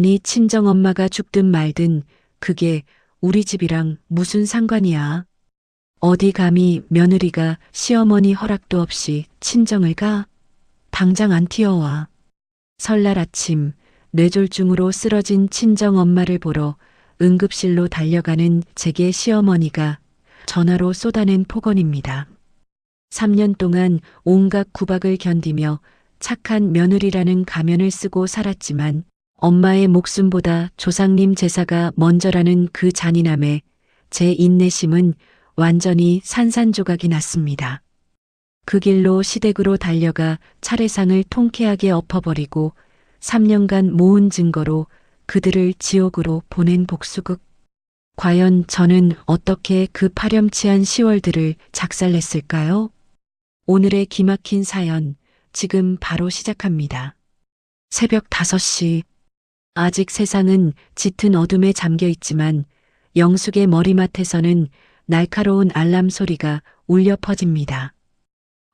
네 친정엄마가 죽든 말든 그게 우리 집이랑 무슨 상관이야. 어디 감히 며느리가 시어머니 허락도 없이 친정을 가? 당장 안 튀어와. 설날 아침 뇌졸중으로 쓰러진 친정엄마를 보러 응급실로 달려가는 제게 시어머니가 전화로 쏟아낸 폭언입니다. 3년 동안 온갖 구박을 견디며 착한 며느리라는 가면을 쓰고 살았지만 엄마의 목숨보다 조상님 제사가 먼저라는 그 잔인함에 제 인내심은 완전히 산산조각이 났습니다. 그 길로 시댁으로 달려가 차례상을 통쾌하게 엎어버리고 3년간 모은 증거로 그들을 지옥으로 보낸 복수극. 과연 저는 어떻게 그 파렴치한 시월들을 작살냈을까요? 오늘의 기막힌 사연, 지금 바로 시작합니다. 새벽 5시. 아직 세상은 짙은 어둠에 잠겨 있지만 영숙의 머리맡에서는 날카로운 알람 소리가 울려 퍼집니다.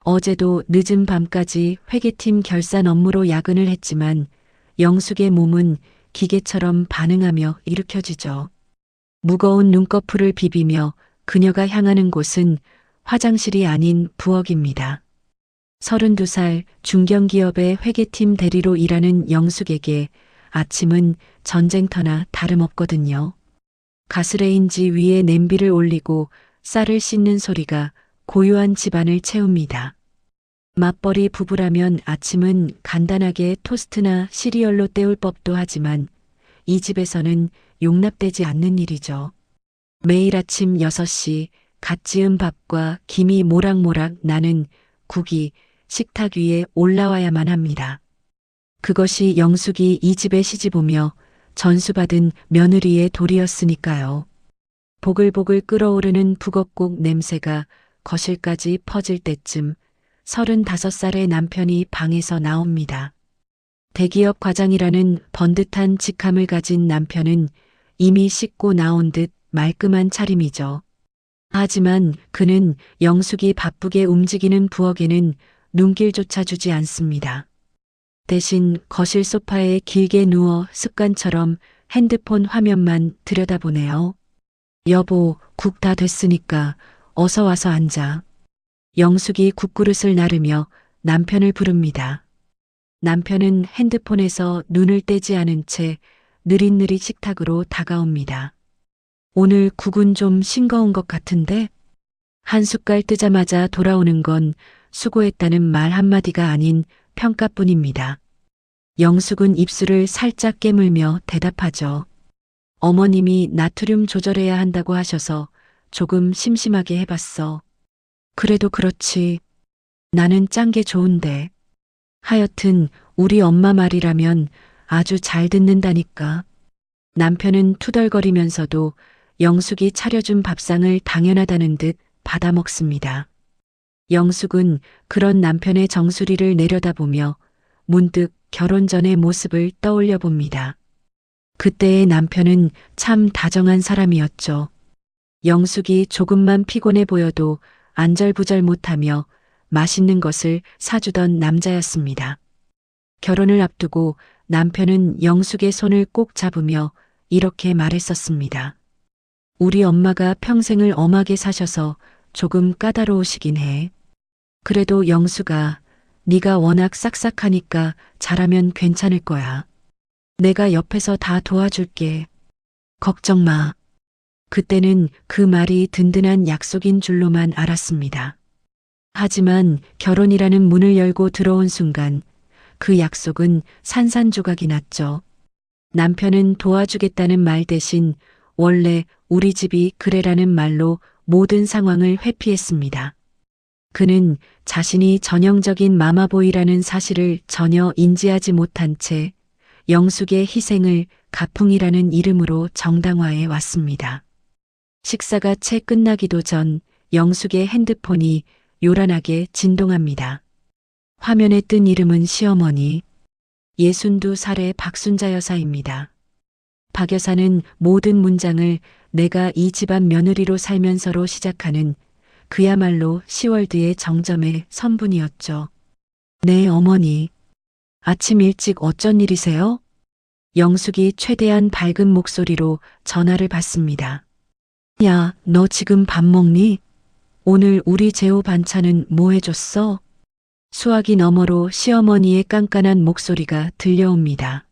어제도 늦은 밤까지 회계팀 결산 업무로 야근을 했지만 영숙의 몸은 기계처럼 반응하며 일으켜지죠. 무거운 눈꺼풀을 비비며 그녀가 향하는 곳은 화장실이 아닌 부엌입니다. 32살 중견기업의 회계팀 대리로 일하는 영숙에게 아침은 전쟁터나 다름없거든요. 가스레인지 위에 냄비를 올리고 쌀을 씻는 소리가 고요한 집안을 채웁니다. 맞벌이 부부라면 아침은 간단하게 토스트나 시리얼로 때울 법도 하지만 이 집에서는 용납되지 않는 일이죠. 매일 아침 6시 갓 지은 밥과 김이 모락모락 나는 국이 식탁 위에 올라와야만 합니다. 그것이 영숙이 이 집에 시집오며 전수받은 며느리의 도리였으니까요. 보글보글 끓어오르는 북엇국 냄새가 거실까지 퍼질 때쯤 35살의 남편이 방에서 나옵니다. 대기업 과장이라는 번듯한 직함을 가진 남편은 이미 씻고 나온 듯 말끔한 차림이죠. 하지만 그는 영숙이 바쁘게 움직이는 부엌에는 눈길조차 주지 않습니다. 대신 거실 소파에 길게 누워 습관처럼 핸드폰 화면만 들여다보네요. 여보, 국 다 됐으니까 어서 와서 앉아. 영숙이 국그릇을 나르며 남편을 부릅니다. 남편은 핸드폰에서 눈을 떼지 않은 채 느릿느릿 식탁으로 다가옵니다. 오늘 국은 좀 싱거운 것 같은데? 한 숟갈 뜨자마자 돌아오는 건 수고했다는 말 한마디가 아닌 평가뿐입니다. 영숙은 입술을 살짝 깨물며 대답하죠. 어머님이 나트륨 조절해야 한다고 하셔서 조금 심심하게 해봤어. 그래도 그렇지. 나는 짠 게 좋은데. 하여튼 우리 엄마 말이라면 아주 잘 듣는다니까. 남편은 투덜거리면서도 영숙이 차려준 밥상을 당연하다는 듯 받아먹습니다. 영숙은 그런 남편의 정수리를 내려다보며 문득 결혼 전의 모습을 떠올려 봅니다. 그때의 남편은 참 다정한 사람이었죠. 영숙이 조금만 피곤해 보여도 안절부절 못하며 맛있는 것을 사주던 남자였습니다. 결혼을 앞두고 남편은 영숙의 손을 꼭 잡으며 이렇게 말했었습니다. 우리 엄마가 평생을 엄하게 사셔서 조금 까다로우시긴 해. 그래도 영숙아, 네가 워낙 싹싹하니까 잘하면 괜찮을 거야. 내가 옆에서 다 도와줄게. 걱정 마. 그때는 그 말이 든든한 약속인 줄로만 알았습니다. 하지만 결혼이라는 문을 열고 들어온 순간 그 약속은 산산조각이 났죠. 남편은 도와주겠다는 말 대신 원래 우리 집이 그래라는 말로 모든 상황을 회피했습니다. 그는 자신이 전형적인 마마보이라는 사실을 전혀 인지하지 못한 채 영숙의 희생을 가풍이라는 이름으로 정당화해 왔습니다. 식사가 채 끝나기도 전 영숙의 핸드폰이 요란하게 진동합니다. 화면에 뜬 이름은 시어머니 62살의 박순자 여사입니다. 박 여사는 모든 문장을 내가 이 집안 며느리로 살면서로 시작하는 그야말로 시월드의 정점의 선분이었죠. 네, 어머니. 아침 일찍 어쩐 일이세요? 영숙이 최대한 밝은 목소리로 전화를 받습니다. 야, 너 지금 밥 먹니? 오늘 우리 재호 반찬은 뭐 해줬어? 수화기 너머로 시어머니의 깐깐한 목소리가 들려옵니다.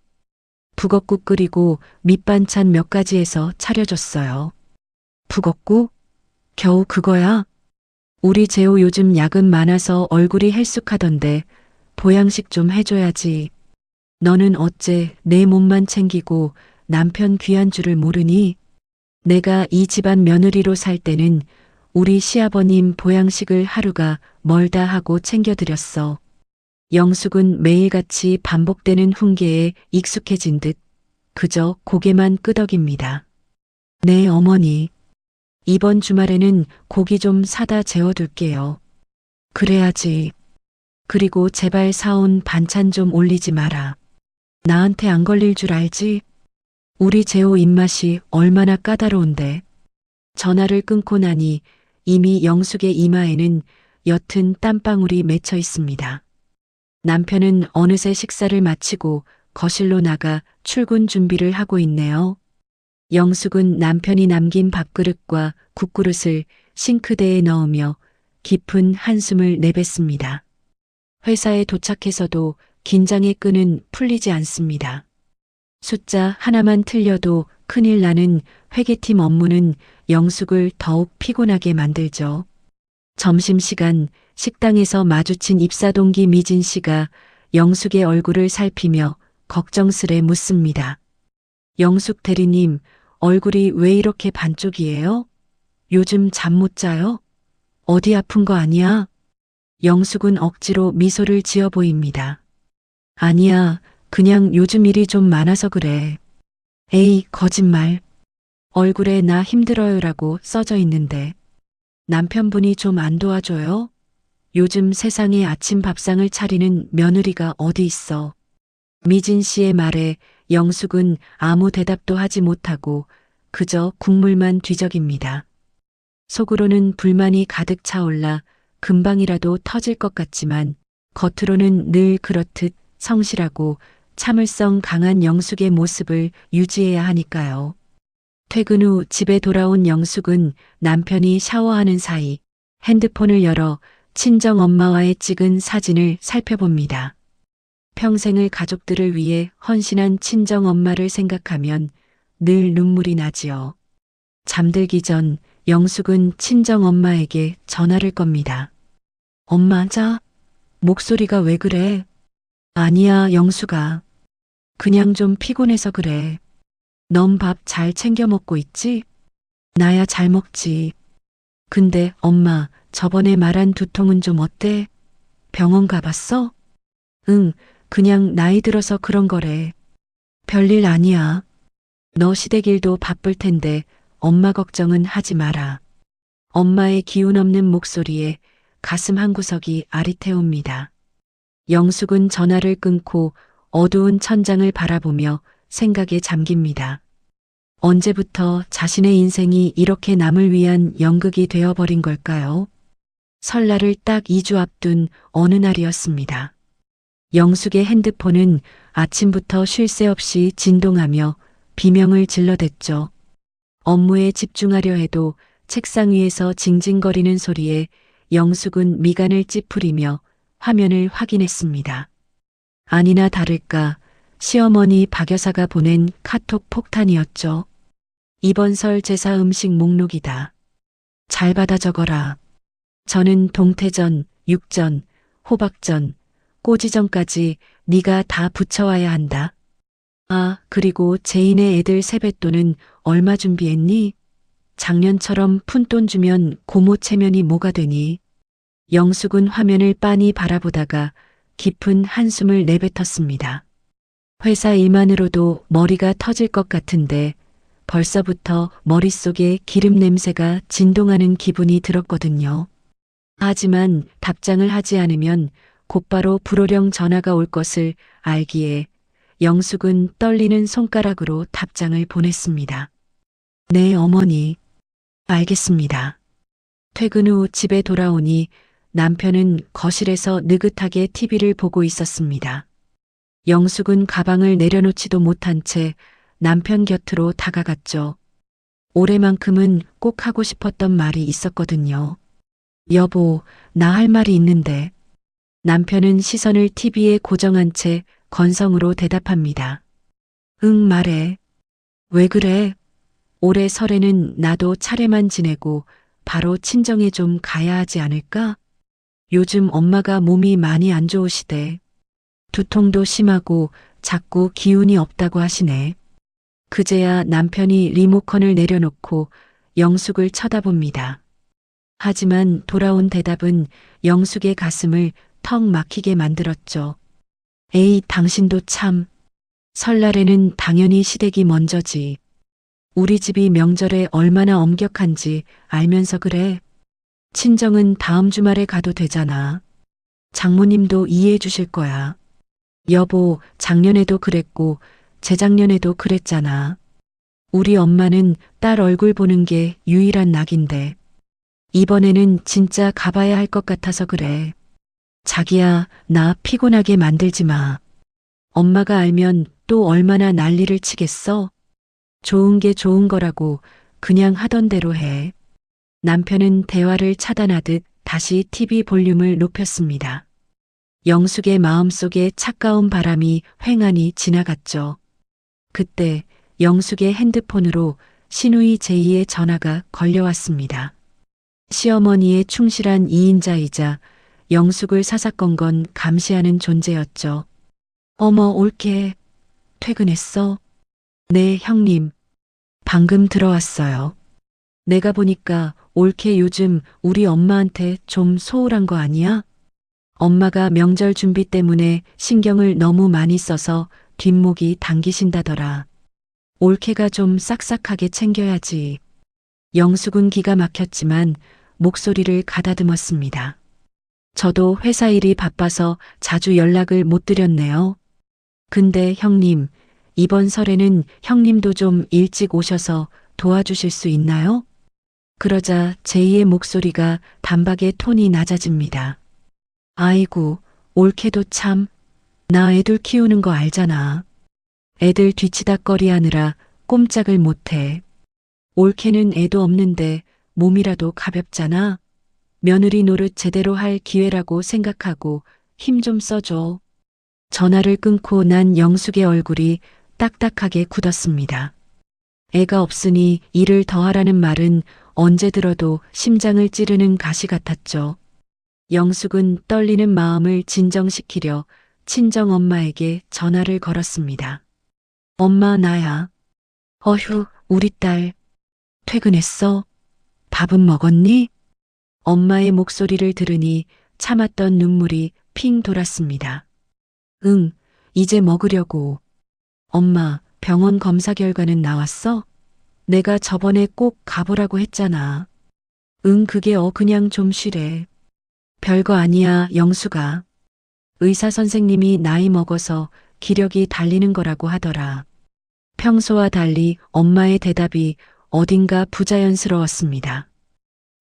북엇국 끓이고 밑반찬 몇 가지 해서 차려줬어요. 북엇국? 겨우 그거야? 우리 재호 요즘 야근 많아서 얼굴이 헬쑥하던데 보양식 좀 해줘야지. 너는 어째 내 몸만 챙기고 남편 귀한 줄을 모르니? 내가 이 집안 며느리로 살 때는 우리 시아버님 보양식을 하루가 멀다 하고 챙겨드렸어. 영숙은 매일같이 반복되는 훈계에 익숙해진 듯 그저 고개만 끄덕입니다. 네, 어머니. 이번 주말에는 고기 좀 사다 재워둘게요. 그래야지. 그리고 제발 사온 반찬 좀 올리지 마라. 나한테 안 걸릴 줄 알지? 우리 재호 입맛이 얼마나 까다로운데. 전화를 끊고 나니 이미 영숙의 이마에는 옅은 땀방울이 맺혀 있습니다. 남편은 어느새 식사를 마치고 거실로 나가 출근 준비를 하고 있네요. 영숙은 남편이 남긴 밥그릇과 국그릇을 싱크대에 넣으며 깊은 한숨을 내뱉습니다. 회사에 도착해서도 긴장의 끈은 풀리지 않습니다. 숫자 하나만 틀려도 큰일 나는 회계팀 업무는 영숙을 더욱 피곤하게 만들죠. 점심시간 식당에서 마주친 입사동기 미진 씨가 영숙의 얼굴을 살피며 걱정스레 묻습니다. 영숙 대리님, 얼굴이 왜 이렇게 반쪽이에요? 요즘 잠 못 자요? 어디 아픈 거 아니야? 영숙은 억지로 미소를 지어 보입니다. 아니야, 그냥 요즘 일이 좀 많아서 그래. 에이, 거짓말. 얼굴에 나 힘들어요라고 써져 있는데. 남편분이 좀 안 도와줘요? 요즘 세상에 아침 밥상을 차리는 며느리가 어디 있어. 미진 씨의 말에 영숙은 아무 대답도 하지 못하고 그저 국물만 뒤적입니다. 속으로는 불만이 가득 차올라 금방이라도 터질 것 같지만 겉으로는 늘 그렇듯 성실하고 참을성 강한 영숙의 모습을 유지해야 하니까요. 퇴근 후 집에 돌아온 영숙은 남편이 샤워하는 사이 핸드폰을 열어 친정 엄마와의 찍은 사진을 살펴봅니다. 평생을 가족들을 위해 헌신한 친정 엄마를 생각하면 늘 눈물이 나지요. 잠들기 전 영숙은 친정 엄마에게 전화를 겁니다. 엄마, 자, 목소리가 왜 그래? 아니야, 영숙아. 그냥 좀 피곤해서 그래. 넌 밥 잘 챙겨 먹고 있지? 나야 잘 먹지. 근데 엄마, 저번에 말한 두통은 좀 어때? 병원 가봤어? 응, 그냥 나이 들어서 그런 거래. 별일 아니야. 너 시댁일도 바쁠 텐데 엄마 걱정은 하지 마라. 엄마의 기운 없는 목소리에 가슴 한구석이 아릿해옵니다. 영숙은 전화를 끊고 어두운 천장을 바라보며 생각에 잠깁니다. 언제부터 자신의 인생이 이렇게 남을 위한 연극이 되어버린 걸까요? 설날을 딱 2주 앞둔 어느 날이었습니다. 영숙의 핸드폰은 아침부터 쉴 새 없이 진동하며 비명을 질러댔죠. 업무에 집중하려 해도 책상 위에서 징징거리는 소리에 영숙은 미간을 찌푸리며 화면을 확인했습니다. 아니나 다를까 시어머니 박 여사가 보낸 카톡 폭탄이었죠. 이번 설 제사 음식 목록이다. 잘 받아 적어라. 저는 동태전, 육전, 호박전, 꼬지전까지 네가 다 붙여와야 한다. 아, 그리고 제인의 애들 세뱃돈은 얼마 준비했니? 작년처럼 푼돈 주면 고모 체면이 뭐가 되니? 영숙은 화면을 빤히 바라보다가 깊은 한숨을 내뱉었습니다. 회사 일만으로도 머리가 터질 것 같은데 벌써부터 머릿속에 기름 냄새가 진동하는 기분이 들었거든요. 하지만 답장을 하지 않으면 곧바로 불호령 전화가 올 것을 알기에 영숙은 떨리는 손가락으로 답장을 보냈습니다. 네, 어머니. 알겠습니다. 퇴근 후 집에 돌아오니 남편은 거실에서 느긋하게 TV를 보고 있었습니다. 영숙은 가방을 내려놓지도 못한 채 남편 곁으로 다가갔죠. 올해만큼은 꼭 하고 싶었던 말이 있었거든요. 여보, 나 할 말이 있는데. 남편은 시선을 TV에 고정한 채 건성으로 대답합니다. 응, 말해. 왜 그래? 올해 설에는 나도 차례만 지내고 바로 친정에 좀 가야 하지 않을까? 요즘 엄마가 몸이 많이 안 좋으시대. 두통도 심하고 자꾸 기운이 없다고 하시네. 그제야 남편이 리모컨을 내려놓고 영숙을 쳐다봅니다. 하지만 돌아온 대답은 영숙의 가슴을 턱 막히게 만들었죠. 에이, 당신도 참. 설날에는 당연히 시댁이 먼저지. 우리 집이 명절에 얼마나 엄격한지 알면서 그래. 친정은 다음 주말에 가도 되잖아. 장모님도 이해해 주실 거야. 여보, 작년에도 그랬고 재작년에도 그랬잖아. 우리 엄마는 딸 얼굴 보는 게 유일한 낙인데. 이번에는 진짜 가봐야 할 것 같아서 그래. 자기야, 나 피곤하게 만들지 마. 엄마가 알면 또 얼마나 난리를 치겠어? 좋은 게 좋은 거라고 그냥 하던 대로 해. 남편은 대화를 차단하듯 다시 TV 볼륨을 높였습니다. 영숙의 마음속에 차가운 바람이 휑하니 지나갔죠. 그때 영숙의 핸드폰으로 신우이 제2의 전화가 걸려왔습니다. 시어머니의 충실한 2인자이자 영숙을 사사건건 감시하는 존재였죠. 어머, 올케. 퇴근했어? 네, 형님. 방금 들어왔어요. 내가 보니까 올케 요즘 우리 엄마한테 좀 소홀한 거 아니야? 엄마가 명절 준비 때문에 신경을 너무 많이 써서 뒷목이 당기신다더라. 올케가 좀 싹싹하게 챙겨야지. 영숙은 기가 막혔지만 목소리를 가다듬었습니다. 저도 회사 일이 바빠서 자주 연락을 못 드렸네요. 근데 형님, 이번 설에는 형님도 좀 일찍 오셔서 도와주실 수 있나요? 그러자 제2의 목소리가 단박에 톤이 낮아집니다. 아이고, 올케도 참. 나 애들 키우는 거 알잖아. 애들 뒤치다꺼리 하느라 꼼짝을 못해. 올케는 애도 없는데 몸이라도 가볍잖아. 며느리 노릇 제대로 할 기회라고 생각하고 힘 좀 써줘. 전화를 끊고 난 영숙의 얼굴이 딱딱하게 굳었습니다. 애가 없으니 일을 더 하라는 말은 언제 들어도 심장을 찌르는 가시 같았죠. 영숙은 떨리는 마음을 진정시키려 친정엄마에게 전화를 걸었습니다. 엄마, 나야. 어휴, 우리 딸. 퇴근했어? 밥은 먹었니? 엄마의 목소리를 들으니 참았던 눈물이 핑 돌았습니다. 응, 이제 먹으려고. 엄마, 병원 검사 결과는 나왔어? 내가 저번에 꼭 가보라고 했잖아. 응, 그게 그냥 좀 쉬래. 별거 아니야, 영수가. 의사 선생님이 나이 먹어서 기력이 달리는 거라고 하더라. 평소와 달리 엄마의 대답이 어딘가 부자연스러웠습니다.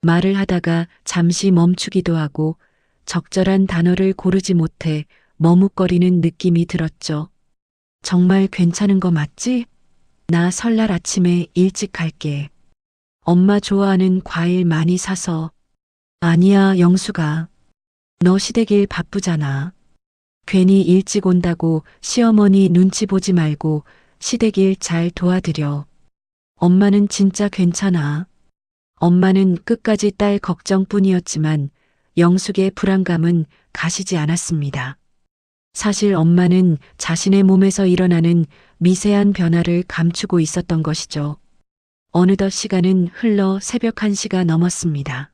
말을 하다가 잠시 멈추기도 하고 적절한 단어를 고르지 못해 머뭇거리는 느낌이 들었죠. 정말 괜찮은 거 맞지? 나 설날 아침에 일찍 갈게. 엄마 좋아하는 과일 많이 사서. 아니야, 영수가. 너 시댁일 바쁘잖아. 괜히 일찍 온다고 시어머니 눈치 보지 말고 시댁일 잘 도와드려. 엄마는 진짜 괜찮아. 엄마는 끝까지 딸 걱정뿐이었지만 영숙의 불안감은 가시지 않았습니다. 사실 엄마는 자신의 몸에서 일어나는 미세한 변화를 감추고 있었던 것이죠. 어느덧 시간은 흘러 새벽 1시가 넘었습니다.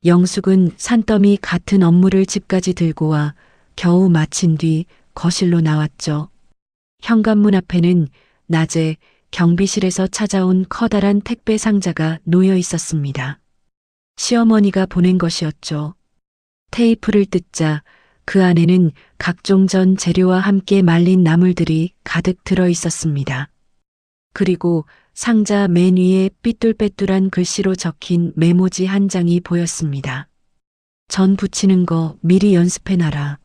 영숙은 산더미 같은 업무를 집까지 들고 와 겨우 마친 뒤 거실로 나왔죠. 현관문 앞에는 낮에 경비실에서 찾아온 커다란 택배 상자가 놓여 있었습니다. 시어머니가 보낸 것이었죠. 테이프를 뜯자 그 안에는 각종 전 재료와 함께 말린 나물들이 가득 들어 있었습니다. 그리고 상자 맨 위에 삐뚤빼뚤한 글씨로 적힌 메모지 한 장이 보였습니다. 전 부치는 거 미리 연습해놔라.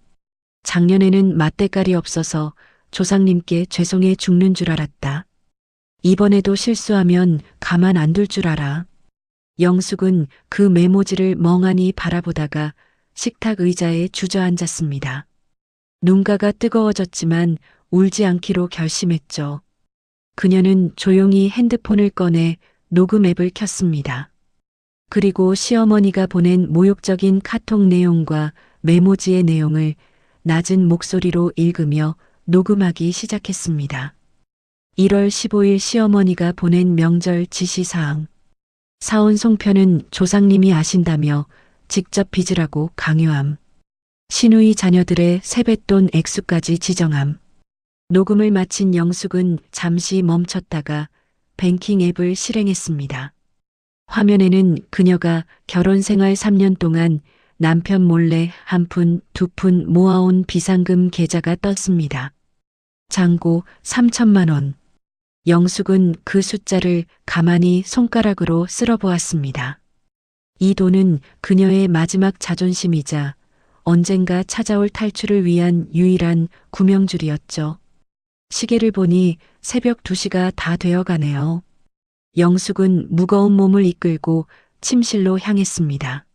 작년에는 맛대가리 없어서 조상님께 죄송해 죽는 줄 알았다. 이번에도 실수하면 가만 안 둘 줄 알아. 영숙은 그 메모지를 멍하니 바라보다가 식탁 의자에 주저앉았습니다. 눈가가 뜨거워졌지만 울지 않기로 결심했죠. 그녀는 조용히 핸드폰을 꺼내 녹음 앱을 켰습니다. 그리고 시어머니가 보낸 모욕적인 카톡 내용과 메모지의 내용을 낮은 목소리로 읽으며 녹음하기 시작했습니다. 1월 15일 시어머니가 보낸 명절 지시사항. 사온 송편은 조상님이 아신다며 직접 빚으라고 강요함. 시누이 자녀들의 세뱃돈 액수까지 지정함. 녹음을 마친 영숙은 잠시 멈췄다가 뱅킹 앱을 실행했습니다. 화면에는 그녀가 결혼 생활 3년 동안 남편 몰래 한 푼, 두 푼 모아온 비상금 계좌가 떴습니다. 잔고 3천만 원. 영숙은 그 숫자를 가만히 손가락으로 쓸어보았습니다. 이 돈은 그녀의 마지막 자존심이자 언젠가 찾아올 탈출을 위한 유일한 구명줄이었죠. 시계를 보니 새벽 2시가 다 되어가네요. 영숙은 무거운 몸을 이끌고 침실로 향했습니다.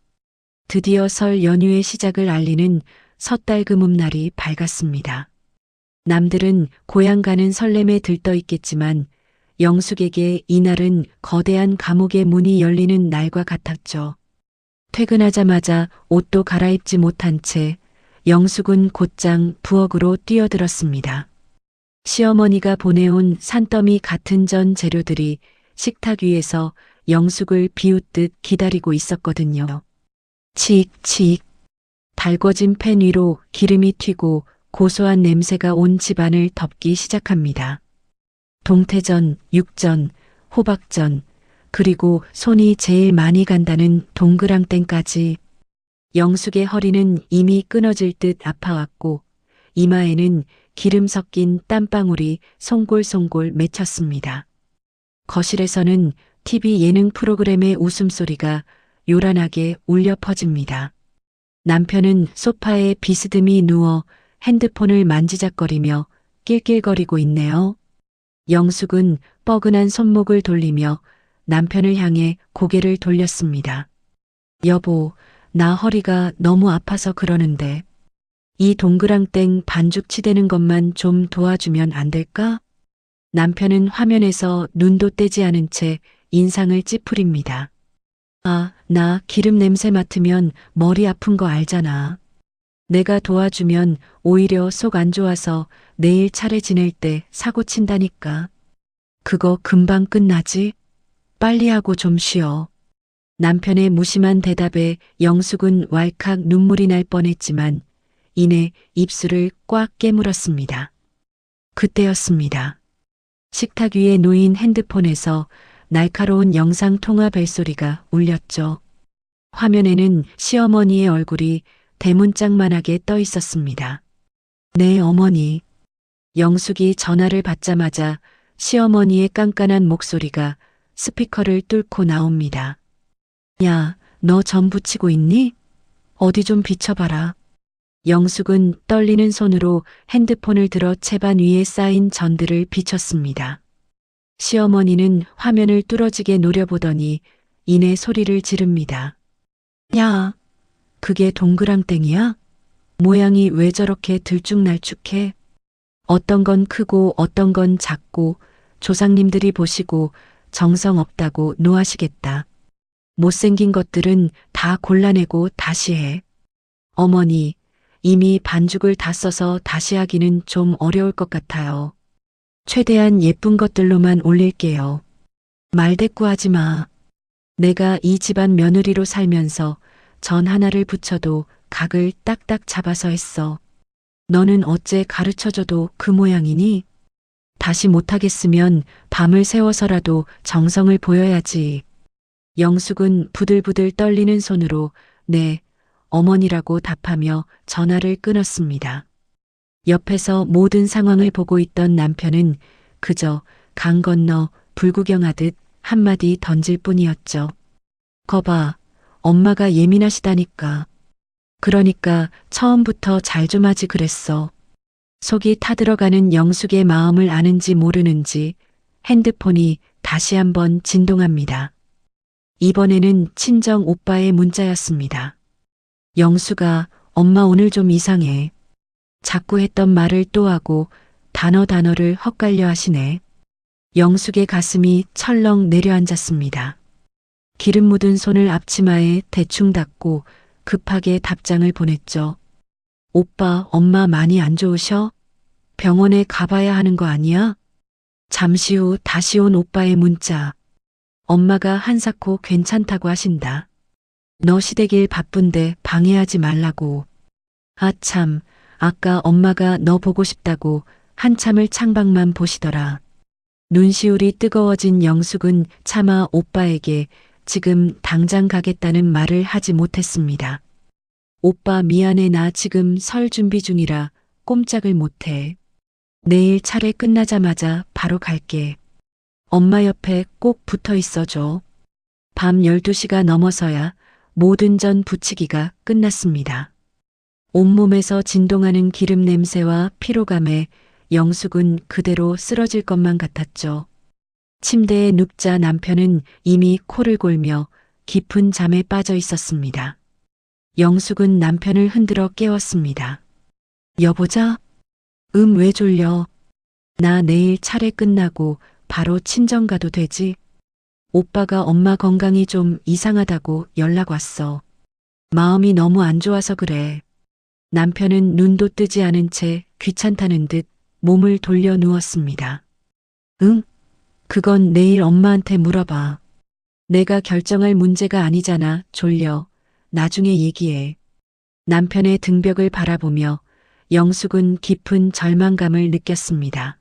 드디어 설 연휴의 시작을 알리는 섣달금음날이 밝았습니다. 남들은 고향 가는 설렘에 들떠 있겠지만 영숙에게 이날은 거대한 감옥의 문이 열리는 날과 같았죠. 퇴근하자마자 옷도 갈아입지 못한 채 영숙은 곧장 부엌으로 뛰어들었습니다. 시어머니가 보내온 산더미 같은 전 재료들이 식탁 위에서 영숙을 비웃듯 기다리고 있었거든요. 칙칙. 달궈진 팬 위로 기름이 튀고 고소한 냄새가 온 집안을 덮기 시작합니다. 동태전, 육전, 호박전, 그리고 손이 제일 많이 간다는 동그랑땡까지. 영숙의 허리는 이미 끊어질 듯 아파왔고 이마에는 기름 섞인 땀방울이 송골송골 맺혔습니다. 거실에서는 TV 예능 프로그램의 웃음소리가 요란하게 울려 퍼집니다. 남편은 소파에 비스듬히 누워 핸드폰을 만지작거리며 낄낄거리고 있네요. 영숙은 뻐근한 손목을 돌리며 남편을 향해 고개를 돌렸습니다. 여보, 나 허리가 너무 아파서 그러는데 이 동그랑땡 반죽 치대는 것만 좀 도와주면 안 될까? 남편은 화면에서 눈도 떼지 않은 채 인상을 찌푸립니다. 아, 나 기름 냄새 맡으면 머리 아픈 거 알잖아. 내가 도와주면 오히려 속 안 좋아서 내일 차례 지낼 때 사고 친다니까. 그거 금방 끝나지? 빨리 하고 좀 쉬어. 남편의 무심한 대답에 영숙은 왈칵 눈물이 날 뻔했지만 이내 입술을 꽉 깨물었습니다. 그때였습니다. 식탁 위에 놓인 핸드폰에서 날카로운 영상 통화 벨소리가 울렸죠. 화면에는 시어머니의 얼굴이 대문짝만하게 떠 있었습니다. 네, 어머니. 영숙이 전화를 받자마자 시어머니의 깐깐한 목소리가 스피커를 뚫고 나옵니다. 야, 너 전 부치고 있니? 어디 좀 비춰봐라. 영숙은 떨리는 손으로 핸드폰을 들어 채반 위에 쌓인 전들을 비췄습니다. 시어머니는 화면을 뚫어지게 노려보더니 이내 소리를 지릅니다. 야, 그게 동그랑땡이야? 모양이 왜 저렇게 들쭉날쭉해? 어떤 건 크고 어떤 건 작고 조상님들이 보시고 정성 없다고 노하시겠다. 못생긴 것들은 다 골라내고 다시 해. 어머니, 이미 반죽을 다 써서 다시 하기는 좀 어려울 것 같아요. 최대한 예쁜 것들로만 올릴게요. 말대꾸하지 마. 내가 이 집안 며느리로 살면서 전 하나를 붙여도 각을 딱딱 잡아서 했어. 너는 어째 가르쳐줘도 그 모양이니? 다시 못하겠으면 밤을 새워서라도 정성을 보여야지. 영숙은 부들부들 떨리는 손으로 네, 어머니라고 답하며 전화를 끊었습니다. 옆에서 모든 상황을 보고 있던 남편은 그저 강 건너 불구경하듯 한마디 던질 뿐이었죠. 거봐, 엄마가 예민하시다니까. 그러니까 처음부터 잘 좀 하지 그랬어. 속이 타들어가는 영숙의 마음을 아는지 모르는지 핸드폰이 다시 한번 진동합니다. 이번에는 친정 오빠의 문자였습니다. 영수가 엄마 오늘 좀 이상해. 자꾸 했던 말을 또 하고 단어를 헛갈려 하시네. 영숙의 가슴이 철렁 내려앉았습니다. 기름 묻은 손을 앞치마에 대충 닦고 급하게 답장을 보냈죠. 오빠, 엄마 많이 안 좋으셔? 병원에 가봐야 하는 거 아니야? 잠시 후 다시 온 오빠의 문자. 엄마가 한사코 괜찮다고 하신다. 너 시댁일 바쁜데 방해하지 말라고. 아 참, 아까 엄마가 너 보고 싶다고 한참을 창밖만 보시더라. 눈시울이 뜨거워진 영숙은 차마 오빠에게 지금 당장 가겠다는 말을 하지 못했습니다. 오빠 미안해 나 지금 설 준비 중이라 꼼짝을 못해. 내일 차례 끝나자마자 바로 갈게. 엄마 옆에 꼭 붙어 있어줘. 밤 12시가 넘어서야 모든 전 부치기가 끝났습니다. 온몸에서 진동하는 기름 냄새와 피로감에 영숙은 그대로 쓰러질 것만 같았죠. 침대에 눕자 남편은 이미 코를 골며 깊은 잠에 빠져 있었습니다. 영숙은 남편을 흔들어 깨웠습니다. 여보자? 왜 졸려? 나 내일 차례 끝나고 바로 친정 가도 되지? 오빠가 엄마 건강이 좀 이상하다고 연락 왔어. 마음이 너무 안 좋아서 그래. 남편은 눈도 뜨지 않은 채 귀찮다는 듯 몸을 돌려 누웠습니다. 응? 그건 내일 엄마한테 물어봐. 내가 결정할 문제가 아니잖아. 졸려. 나중에 얘기해. 남편의 등벽을 바라보며 영숙은 깊은 절망감을 느꼈습니다.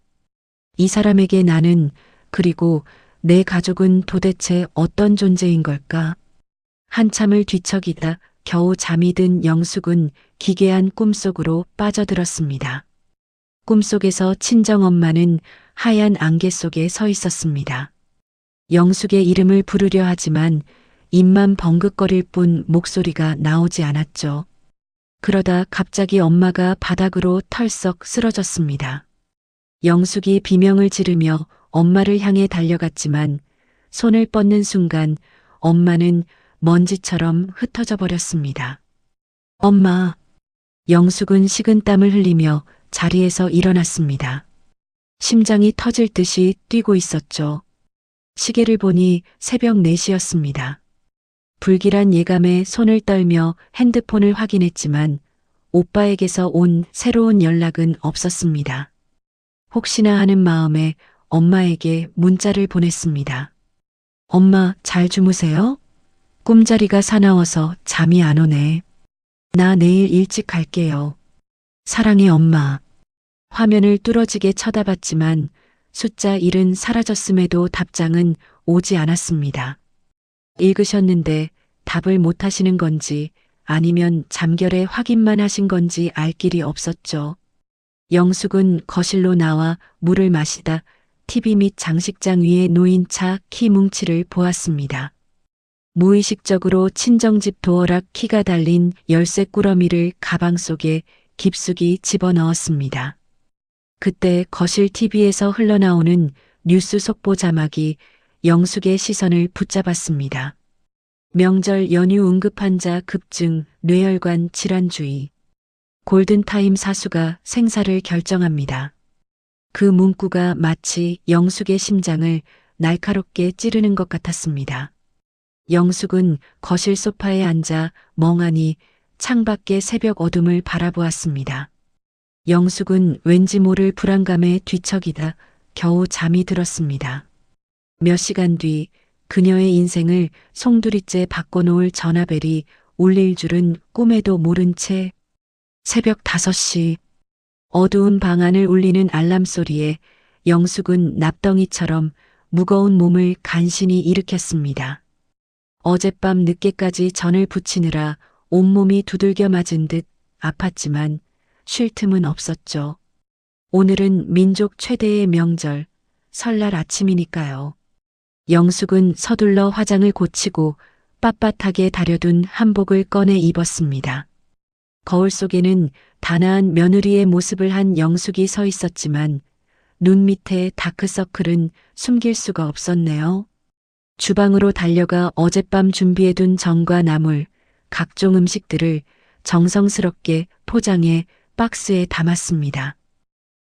이 사람에게 나는, 그리고 내 가족은 도대체 어떤 존재인 걸까? 한참을 뒤척이다 겨우 잠이 든 영숙은 기괴한 꿈속으로 빠져들었습니다. 꿈속에서 친정엄마는 하얀 안개 속에 서 있었습니다. 영숙의 이름을 부르려 하지만 입만 벙긋거릴 뿐 목소리가 나오지 않았죠. 그러다 갑자기 엄마가 바닥으로 털썩 쓰러졌습니다. 영숙이 비명을 지르며 엄마를 향해 달려갔지만 손을 뻗는 순간 엄마는 먼지처럼 흩어져 버렸습니다. 엄마. 영숙은 식은땀을 흘리며 자리에서 일어났습니다. 심장이 터질 듯이 뛰고 있었죠. 시계를 보니 새벽 4시였습니다. 불길한 예감에 손을 떨며 핸드폰을 확인했지만 오빠에게서 온 새로운 연락은 없었습니다. 혹시나 하는 마음에 엄마에게 문자를 보냈습니다. 엄마, 잘 주무세요? 꿈자리가 사나워서 잠이 안 오네. 나 내일 일찍 갈게요. 사랑해 엄마. 화면을 뚫어지게 쳐다봤지만 숫자 1은 사라졌음에도 답장은 오지 않았습니다. 읽으셨는데 답을 못 하시는 건지 아니면 잠결에 확인만 하신 건지 알 길이 없었죠. 영숙은 거실로 나와 물을 마시다 TV 및 장식장 위에 놓인 차 키 뭉치를 보았습니다. 무의식적으로 친정집 도어락 키가 달린 열쇠 꾸러미를 가방 속에 깊숙이 집어넣었습니다. 그때 거실 TV에서 흘러나오는 뉴스 속보 자막이 영숙의 시선을 붙잡았습니다. 명절 연휴 응급환자 급증, 뇌혈관 질환 주의. 골든타임 사수가 생사를 결정합니다. 그 문구가 마치 영숙의 심장을 날카롭게 찌르는 것 같았습니다. 영숙은 거실 소파에 앉아 멍하니 창밖의 새벽 어둠을 바라보았습니다. 영숙은 왠지 모를 불안감에 뒤척이다 겨우 잠이 들었습니다. 몇 시간 뒤 그녀의 인생을 송두리째 바꿔놓을 전화벨이 울릴 줄은 꿈에도 모른 채 새벽 5시 어두운 방 안을 울리는 알람 소리에 영숙은 납덩이처럼 무거운 몸을 간신히 일으켰습니다. 어젯밤 늦게까지 전을 부치느라 온몸이 두들겨 맞은 듯 아팠지만 쉴 틈은 없었죠. 오늘은 민족 최대의 명절, 설날 아침이니까요. 영숙은 서둘러 화장을 고치고 빳빳하게 다려둔 한복을 꺼내 입었습니다. 거울 속에는 단아한 며느리의 모습을 한 영숙이 서 있었지만 눈 밑에 다크서클은 숨길 수가 없었네요. 주방으로 달려가 어젯밤 준비해둔 정과 나물, 각종 음식들을 정성스럽게 포장해 박스에 담았습니다.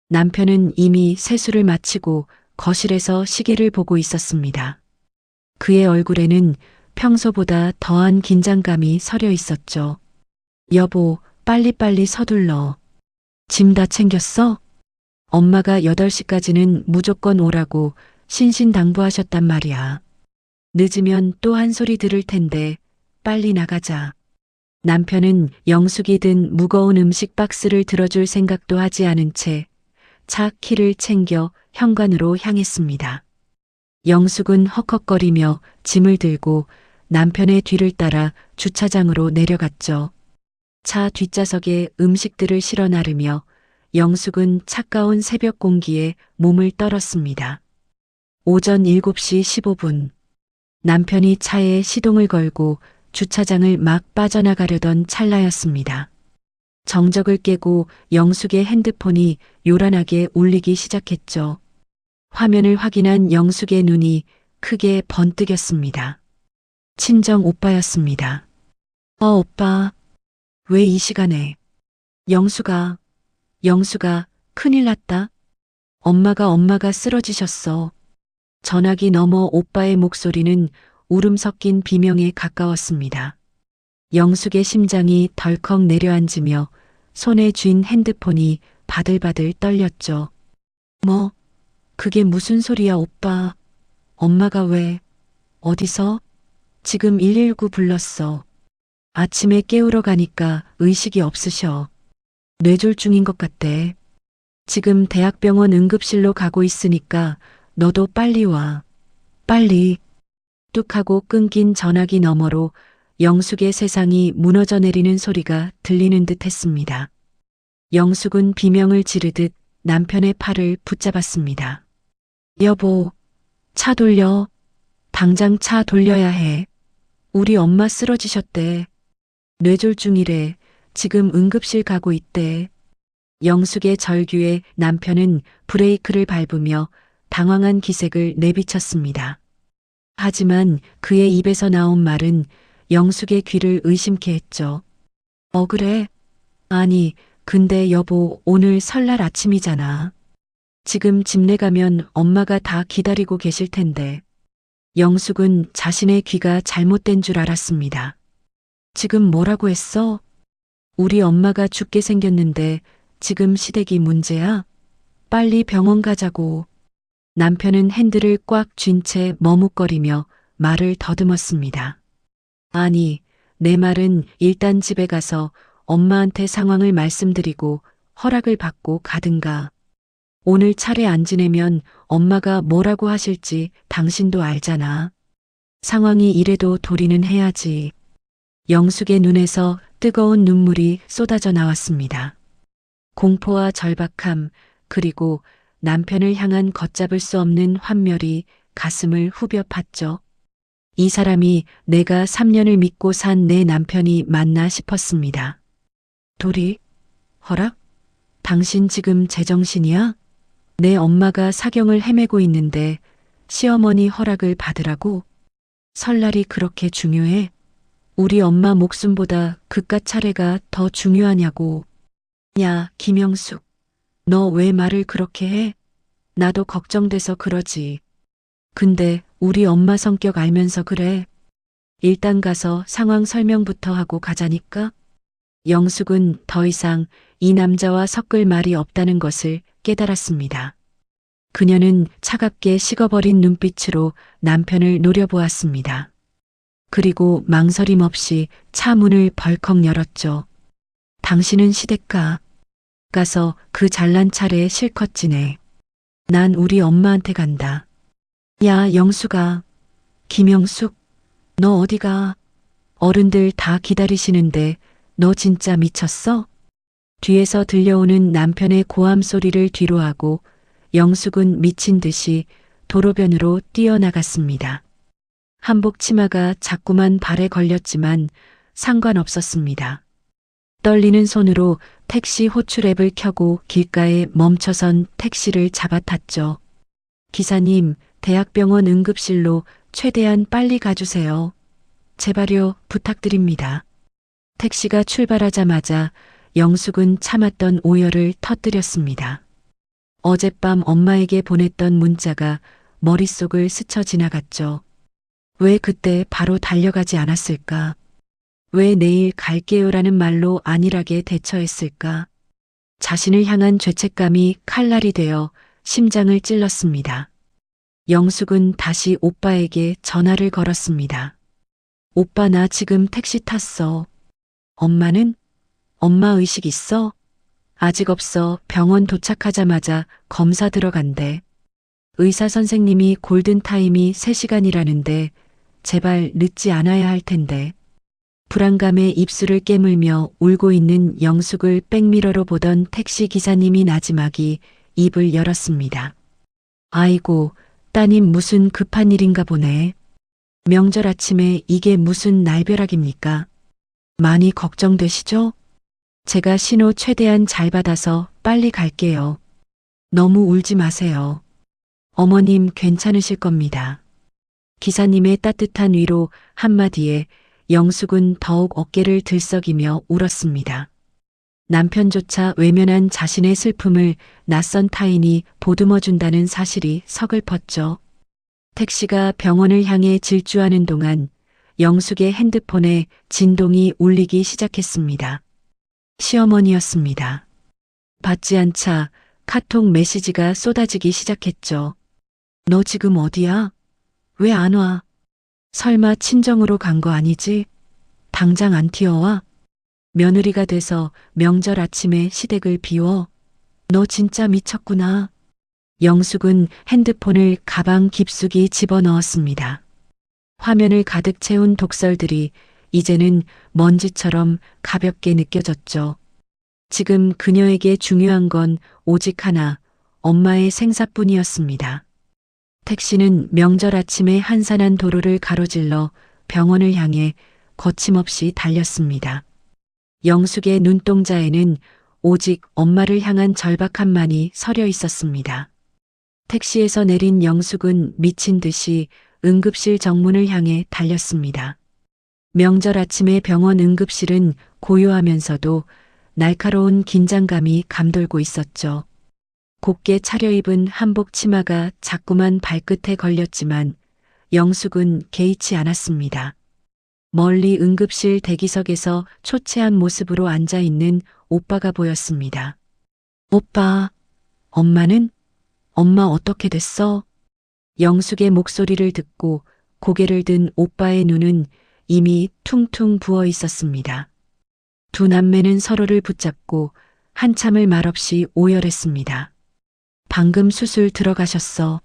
남편은 이미 세수를 마치고 거실에서 시계를 보고 있었습니다. 그의 얼굴에는 평소보다 더한 긴장감이 서려 있었죠. 여보, 빨리빨리 서둘러. 짐 다 챙겼어? 엄마가 8시까지는 무조건 오라고 신신당부하셨단 말이야. 늦으면 또 한 소리 들을 텐데 빨리 나가자. 남편은 영숙이 든 무거운 음식 박스를 들어줄 생각도 하지 않은 채 차 키를 챙겨 현관으로 향했습니다. 영숙은 헉헉거리며 짐을 들고 남편의 뒤를 따라 주차장으로 내려갔죠. 차 뒷좌석에 음식들을 실어 나르며 영숙은 차가운 새벽 공기에 몸을 떨었습니다. 오전 7시 15분. 남편이 차에 시동을 걸고 주차장을 막 빠져나가려던 찰나였습니다. 정적을 깨고 영숙의 핸드폰이 요란하게 울리기 시작했죠. 화면을 확인한 영숙의 눈이 크게 번뜩였습니다. 친정 오빠였습니다. 오빠. 왜 이 시간에? 영숙아, 큰일 났다. 엄마가 쓰러지셨어. 전화기 너머 오빠의 목소리는 울음 섞인 비명에 가까웠습니다. 영숙의 심장이 덜컥 내려앉으며 손에 쥔 핸드폰이 바들바들 떨렸죠. 그게 무슨 소리야, 오빠. 엄마가 왜, 어디서? 지금 119 불렀어. 아침에 깨우러 가니까 의식이 없으셔. 뇌졸중인 것 같대. 지금 대학병원 응급실로 가고 있으니까 너도 빨리 와. 빨리. 뚝 하고 끊긴 전화기 너머로 영숙의 세상이 무너져 내리는 소리가 들리는 듯 했습니다. 영숙은 비명을 지르듯 남편의 팔을 붙잡았습니다. 여보, 차 돌려. 당장 차 돌려야 해. 우리 엄마 쓰러지셨대. 뇌졸중이래. 지금 응급실 가고 있대. 영숙의 절규에 남편은 브레이크를 밟으며 당황한 기색을 내비쳤습니다. 하지만 그의 입에서 나온 말은 영숙의 귀를 의심케 했죠. 그래? 아니, 근데 여보, 오늘 설날 아침이잖아. 지금 집 내가면 엄마가 다 기다리고 계실 텐데. 영숙은 자신의 귀가 잘못된 줄 알았습니다. 지금 뭐라고 했어? 우리 엄마가 죽게 생겼는데 지금 시댁이 문제야? 빨리 병원 가자고. 남편은 핸들을 꽉 쥔 채 머뭇거리며 말을 더듬었습니다. 아니, 내 말은 일단 집에 가서 엄마한테 상황을 말씀드리고 허락을 받고 가든가. 오늘 차례 안 지내면 엄마가 뭐라고 하실지 당신도 알잖아. 상황이 이래도 도리는 해야지. 영숙의 눈에서 뜨거운 눈물이 쏟아져 나왔습니다. 공포와 절박함, 그리고 남편을 향한 걷잡을 수 없는 환멸이 가슴을 후벼 팠죠. 이 사람이 내가 3년을 믿고 산 내 남편이 맞나 싶었습니다. 도리? 허락? 당신 지금 제정신이야? 내 엄마가 사경을 헤매고 있는데 시어머니 허락을 받으라고? 설날이 그렇게 중요해? 우리 엄마 목숨보다 그깟 차례가 더 중요하냐고. 야, 김영숙. 너 왜 말을 그렇게 해? 나도 걱정돼서 그러지. 근데 우리 엄마 성격 알면서 그래. 일단 가서 상황 설명부터 하고 가자니까. 영숙은 더 이상 이 남자와 섞을 말이 없다는 것을 깨달았습니다. 그녀는 차갑게 식어버린 눈빛으로 남편을 노려보았습니다. 그리고 망설임 없이 차 문을 벌컥 열었죠. 당신은 시댁 가서 그 잘난 차례에 실컷 지내. 난 우리 엄마한테 간다. 야, 영숙아. 김영숙, 너 어디가? 어른들 다 기다리시는데 너 진짜 미쳤어? 뒤에서 들려오는 남편의 고함 소리를 뒤로하고 영숙은 미친 듯이 도로변으로 뛰어나갔습니다. 한복 치마가 자꾸만 발에 걸렸지만 상관없었습니다. 떨리는 손으로 택시 호출앱을 켜고 길가에 멈춰선 택시를 잡아탔죠. 기사님, 대학병원 응급실로 최대한 빨리 가주세요. 제발요, 부탁드립니다. 택시가 출발하자마자 영숙은 참았던 오열을 터뜨렸습니다. 어젯밤 엄마에게 보냈던 문자가 머릿속을 스쳐 지나갔죠. 왜 그때 바로 달려가지 않았을까? 왜 내일 갈게요라는 말로 안일하게 대처했을까? 자신을 향한 죄책감이 칼날이 되어 심장을 찔렀습니다. 영숙은 다시 오빠에게 전화를 걸었습니다. 오빠, 나 지금 택시 탔어. 엄마는? 엄마 의식 있어? 아직 없어. 병원 도착하자마자 검사 들어간대. 의사 선생님이 골든타임이 3시간이라는데 제발 늦지 않아야 할 텐데. 불안감에 입술을 깨물며 울고 있는 영숙을 백미러로 보던 택시 기사님이 나지막이 입을 열었습니다. 아이고, 따님 무슨 급한 일인가 보네. 명절 아침에 이게 무슨 날벼락입니까? 많이 걱정되시죠? 제가 신호 최대한 잘 받아서 빨리 갈게요. 너무 울지 마세요. 어머님 괜찮으실 겁니다. 기사님의 따뜻한 위로 한마디에 영숙은 더욱 어깨를 들썩이며 울었습니다. 남편조차 외면한 자신의 슬픔을 낯선 타인이 보듬어준다는 사실이 서글펐죠. 택시가 병원을 향해 질주하는 동안 영숙의 핸드폰에 진동이 울리기 시작했습니다. 시어머니였습니다. 받지 않자 카톡 메시지가 쏟아지기 시작했죠. 너 지금 어디야? 왜 안 와? 설마 친정으로 간 거 아니지? 당장 안 튀어와? 며느리가 돼서 명절 아침에 시댁을 비워? 너 진짜 미쳤구나. 영숙은 핸드폰을 가방 깊숙이 집어넣었습니다. 화면을 가득 채운 독설들이 이제는 먼지처럼 가볍게 느껴졌죠. 지금 그녀에게 중요한 건 오직 하나, 엄마의 생사뿐이었습니다. 택시는 명절 아침에 한산한 도로를 가로질러 병원을 향해 거침없이 달렸습니다. 영숙의 눈동자에는 오직 엄마를 향한 절박함만이 서려 있었습니다. 택시에서 내린 영숙은 미친 듯이 응급실 정문을 향해 달렸습니다. 명절 아침의 병원 응급실은 고요하면서도 날카로운 긴장감이 감돌고 있었죠. 곱게 차려입은 한복 치마가 자꾸만 발끝에 걸렸지만 영숙은 개의치 않았습니다. 멀리 응급실 대기석에서 초췌한 모습으로 앉아있는 오빠가 보였습니다. 오빠, 엄마는? 엄마 어떻게 됐어? 영숙의 목소리를 듣고 고개를 든 오빠의 눈은 이미 퉁퉁 부어 있었습니다. 두 남매는 서로를 붙잡고 한참을 말없이 오열했습니다. 방금 수술 들어가셨어.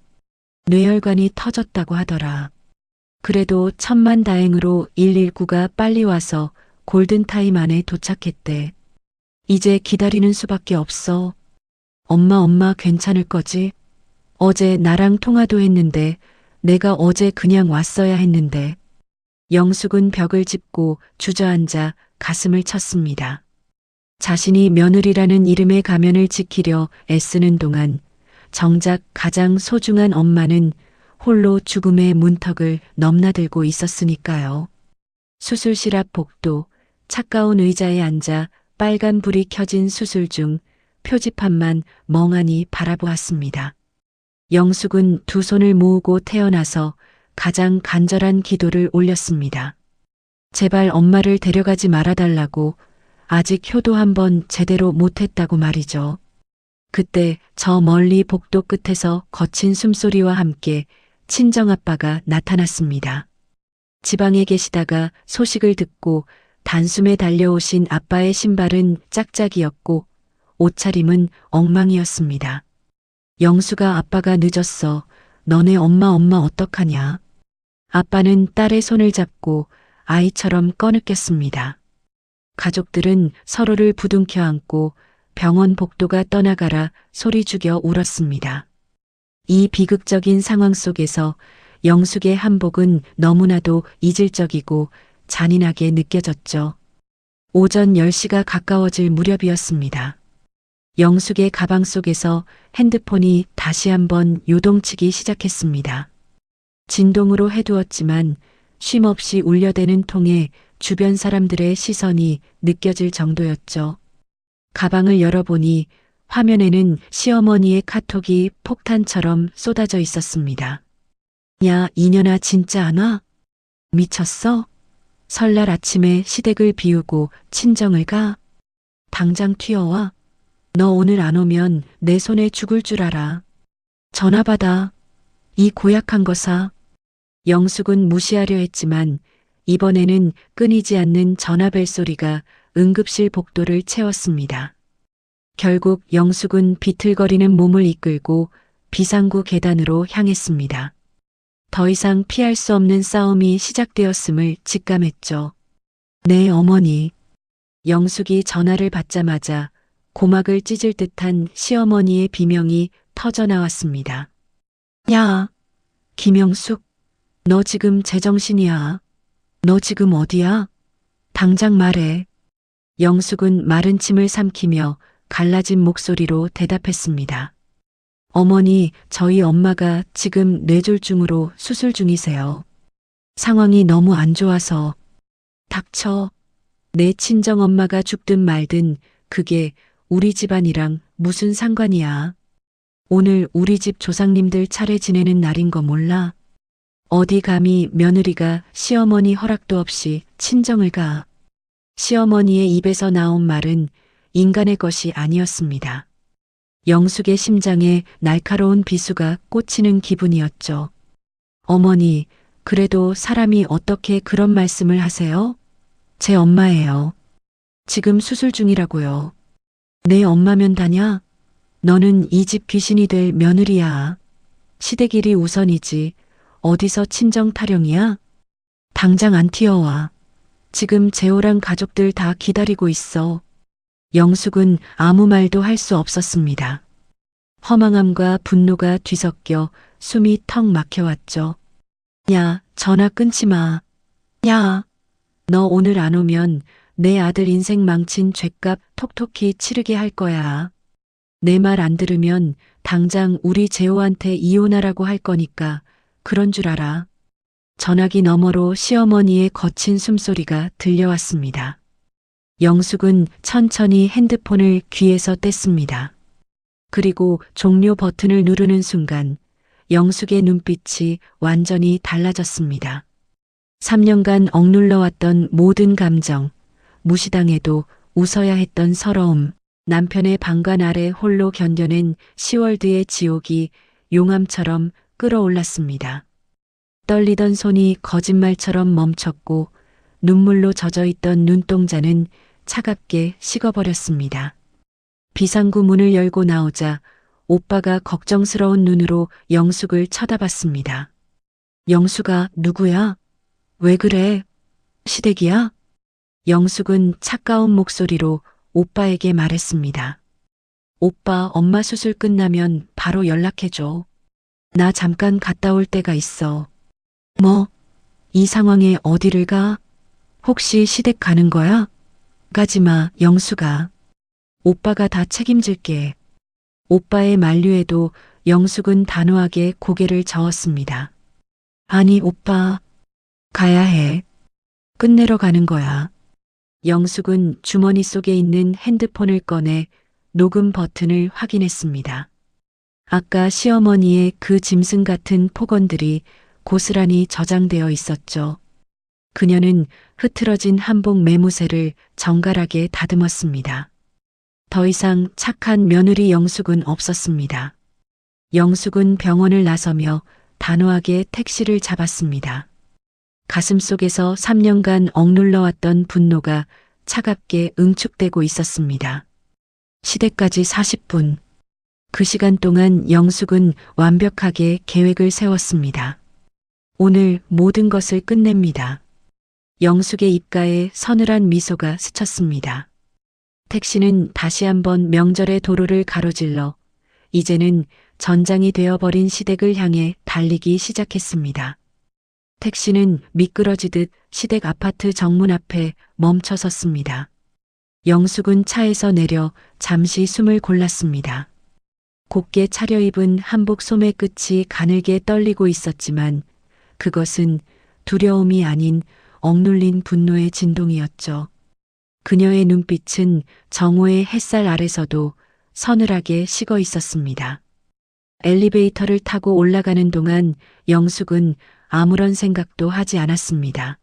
뇌혈관이 터졌다고 하더라. 그래도 천만다행으로 119가 빨리 와서 골든타임 안에 도착했대. 이제 기다리는 수밖에 없어. 엄마 괜찮을 거지? 어제 나랑 통화도 했는데 내가 어제 그냥 왔어야 했는데. 영숙은 벽을 짚고 주저앉아 가슴을 쳤습니다. 자신이 며느리라는 이름의 가면을 지키려 애쓰는 동안 정작 가장 소중한 엄마는 홀로 죽음의 문턱을 넘나들고 있었으니까요. 수술실 앞 복도 차가운 의자에 앉아 빨간 불이 켜진 수술 중 표지판만 멍하니 바라보았습니다. 영숙은 두 손을 모으고 태어나서 가장 간절한 기도를 올렸습니다. 제발 엄마를 데려가지 말아달라고. 아직 효도 한번 제대로 못했다고 말이죠. 그때 저 멀리 복도 끝에서 거친 숨소리와 함께 친정아빠가 나타났습니다. 지방에 계시다가 소식을 듣고 단숨에 달려오신 아빠의 신발은 짝짝이었고 옷차림은 엉망이었습니다. 영수가 아빠가 늦었어. 너네 엄마 어떡하냐. 아빠는 딸의 손을 잡고 아이처럼 꺼느꼈습니다. 가족들은 서로를 부둥켜 안고 병원 복도가 떠나가라 소리 죽여 울었습니다. 이 비극적인 상황 속에서 영숙의 한복은 너무나도 이질적이고 잔인하게 느껴졌죠. 오전 10시가 가까워질 무렵이었습니다. 영숙의 가방 속에서 핸드폰이 다시 한번 요동치기 시작했습니다. 진동으로 해두었지만 쉼없이 울려대는 통에 주변 사람들의 시선이 느껴질 정도였죠. 가방을 열어보니 화면에는 시어머니의 카톡이 폭탄처럼 쏟아져 있었습니다. 야, 이년아 진짜 안 와? 미쳤어? 설날 아침에 시댁을 비우고 친정을 가? 당장 튀어와. 너 오늘 안 오면 내 손에 죽을 줄 알아. 전화 받아. 이 고약한 거사. 영숙은 무시하려 했지만 이번에는 끊이지 않는 전화벨 소리가 응급실 복도를 채웠습니다. 결국 영숙은 비틀거리는 몸을 이끌고 비상구 계단으로 향했습니다. 더 이상 피할 수 없는 싸움이 시작되었음을 직감했죠. 네, 어머니. 영숙이 전화를 받자마자 고막을 찢을 듯한 시어머니의 비명이 터져 나왔습니다. 야, 김영숙, 너 지금 제정신이야. 너 지금 어디야? 당장 말해. 영숙은 마른 침을 삼키며 갈라진 목소리로 대답했습니다. 어머니, 저희 엄마가 지금 뇌졸중으로 수술 중이세요. 상황이 너무 안 좋아서. 닥쳐. 내 친정엄마가 죽든 말든 그게 우리 집안이랑 무슨 상관이야. 오늘 우리 집 조상님들 차례 지내는 날인 거 몰라? 어디 감히 며느리가 시어머니 허락도 없이 친정을 가. 시어머니의 입에서 나온 말은 인간의 것이 아니었습니다. 영숙의 심장에 날카로운 비수가 꽂히는 기분이었죠. 어머니, 그래도 사람이 어떻게 그런 말씀을 하세요? 제 엄마예요. 지금 수술 중이라고요. 내 엄마면 다냐? 너는 이 집 귀신이 될 며느리야. 시댁 일이 우선이지. 어디서 친정 타령이야? 당장 안 튀어와. 지금 재호랑 가족들 다 기다리고 있어. 영숙은 아무 말도 할 수 없었습니다. 허망함과 분노가 뒤섞여 숨이 턱 막혀왔죠. 야, 전화 끊지 마. 야, 너 오늘 안 오면 내 아들 인생 망친 죗값 톡톡히 치르게 할 거야. 내 말 안 들으면 당장 우리 재호한테 이혼하라고 할 거니까 그런 줄 알아. 전화기 너머로 시어머니의 거친 숨소리가 들려왔습니다. 영숙은 천천히 핸드폰을 귀에서 뗐습니다. 그리고 종료 버튼을 누르는 순간 영숙의 눈빛이 완전히 달라졌습니다. 3년간 억눌러왔던 모든 감정, 무시당해도 웃어야 했던 서러움, 남편의 방관 아래 홀로 견뎌낸 10월드의 지옥이 용암처럼 끌어올랐습니다. 떨리던 손이 거짓말처럼 멈췄고 눈물로 젖어있던 눈동자는 차갑게 식어버렸습니다. 비상구 문을 열고 나오자 오빠가 걱정스러운 눈으로 영숙을 쳐다봤습니다. 영숙아, 누구야? 왜 그래? 시댁이야? 영숙은 차가운 목소리로 오빠에게 말했습니다. 오빠, 엄마 수술 끝나면 바로 연락해줘. 나 잠깐 갔다 올 때가 있어. 뭐? 이 상황에 어디를 가? 혹시 시댁 가는 거야? 가지마, 영숙아. 오빠가 다 책임질게. 오빠의 만류에도 영숙은 단호하게 고개를 저었습니다. 아니, 오빠. 가야 해. 끝내러 가는 거야. 영숙은 주머니 속에 있는 핸드폰을 꺼내 녹음 버튼을 확인했습니다. 아까 시어머니의 그 짐승 같은 폭언들이 고스란히 저장되어 있었죠. 그녀는 흐트러진 한복 매무새를 정갈하게 다듬었습니다. 더 이상 착한 며느리 영숙은 없었습니다. 영숙은 병원을 나서며 단호하게 택시를 잡았습니다. 가슴속에서 3년간 억눌러왔던 분노가 차갑게 응축되고 있었습니다. 시댁까지 40분. 그 시간 동안 영숙은 완벽하게 계획을 세웠습니다. 오늘 모든 것을 끝냅니다. 영숙의 입가에 서늘한 미소가 스쳤습니다. 택시는 다시 한번 명절의 도로를 가로질러 이제는 전장이 되어버린 시댁을 향해 달리기 시작했습니다. 택시는 미끄러지듯 시댁 아파트 정문 앞에 멈춰 섰습니다. 영숙은 차에서 내려 잠시 숨을 골랐습니다. 곱게 차려입은 한복 소매 끝이 가늘게 떨리고 있었지만 그것은 두려움이 아닌 억눌린 분노의 진동이었죠. 그녀의 눈빛은 정오의 햇살 아래서도 서늘하게 식어 있었습니다. 엘리베이터를 타고 올라가는 동안 영숙은 아무런 생각도 하지 않았습니다.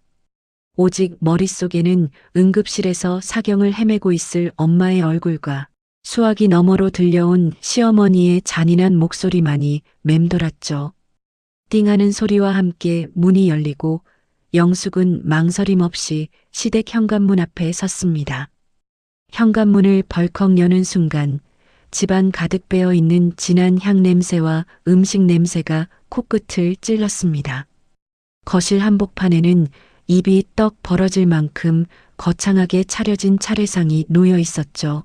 오직 머릿속에는 응급실에서 사경을 헤매고 있을 엄마의 얼굴과 수화기 너머로 들려온 시어머니의 잔인한 목소리만이 맴돌았죠. 띵하는 소리와 함께 문이 열리고 영숙은 망설임 없이 시댁 현관문 앞에 섰습니다. 현관문을 벌컥 여는 순간 집안 가득 배어 있는 진한 향 냄새와 음식 냄새가 코끝을 찔렀습니다. 거실 한복판에는 입이 떡 벌어질 만큼 거창하게 차려진 차례상이 놓여 있었죠.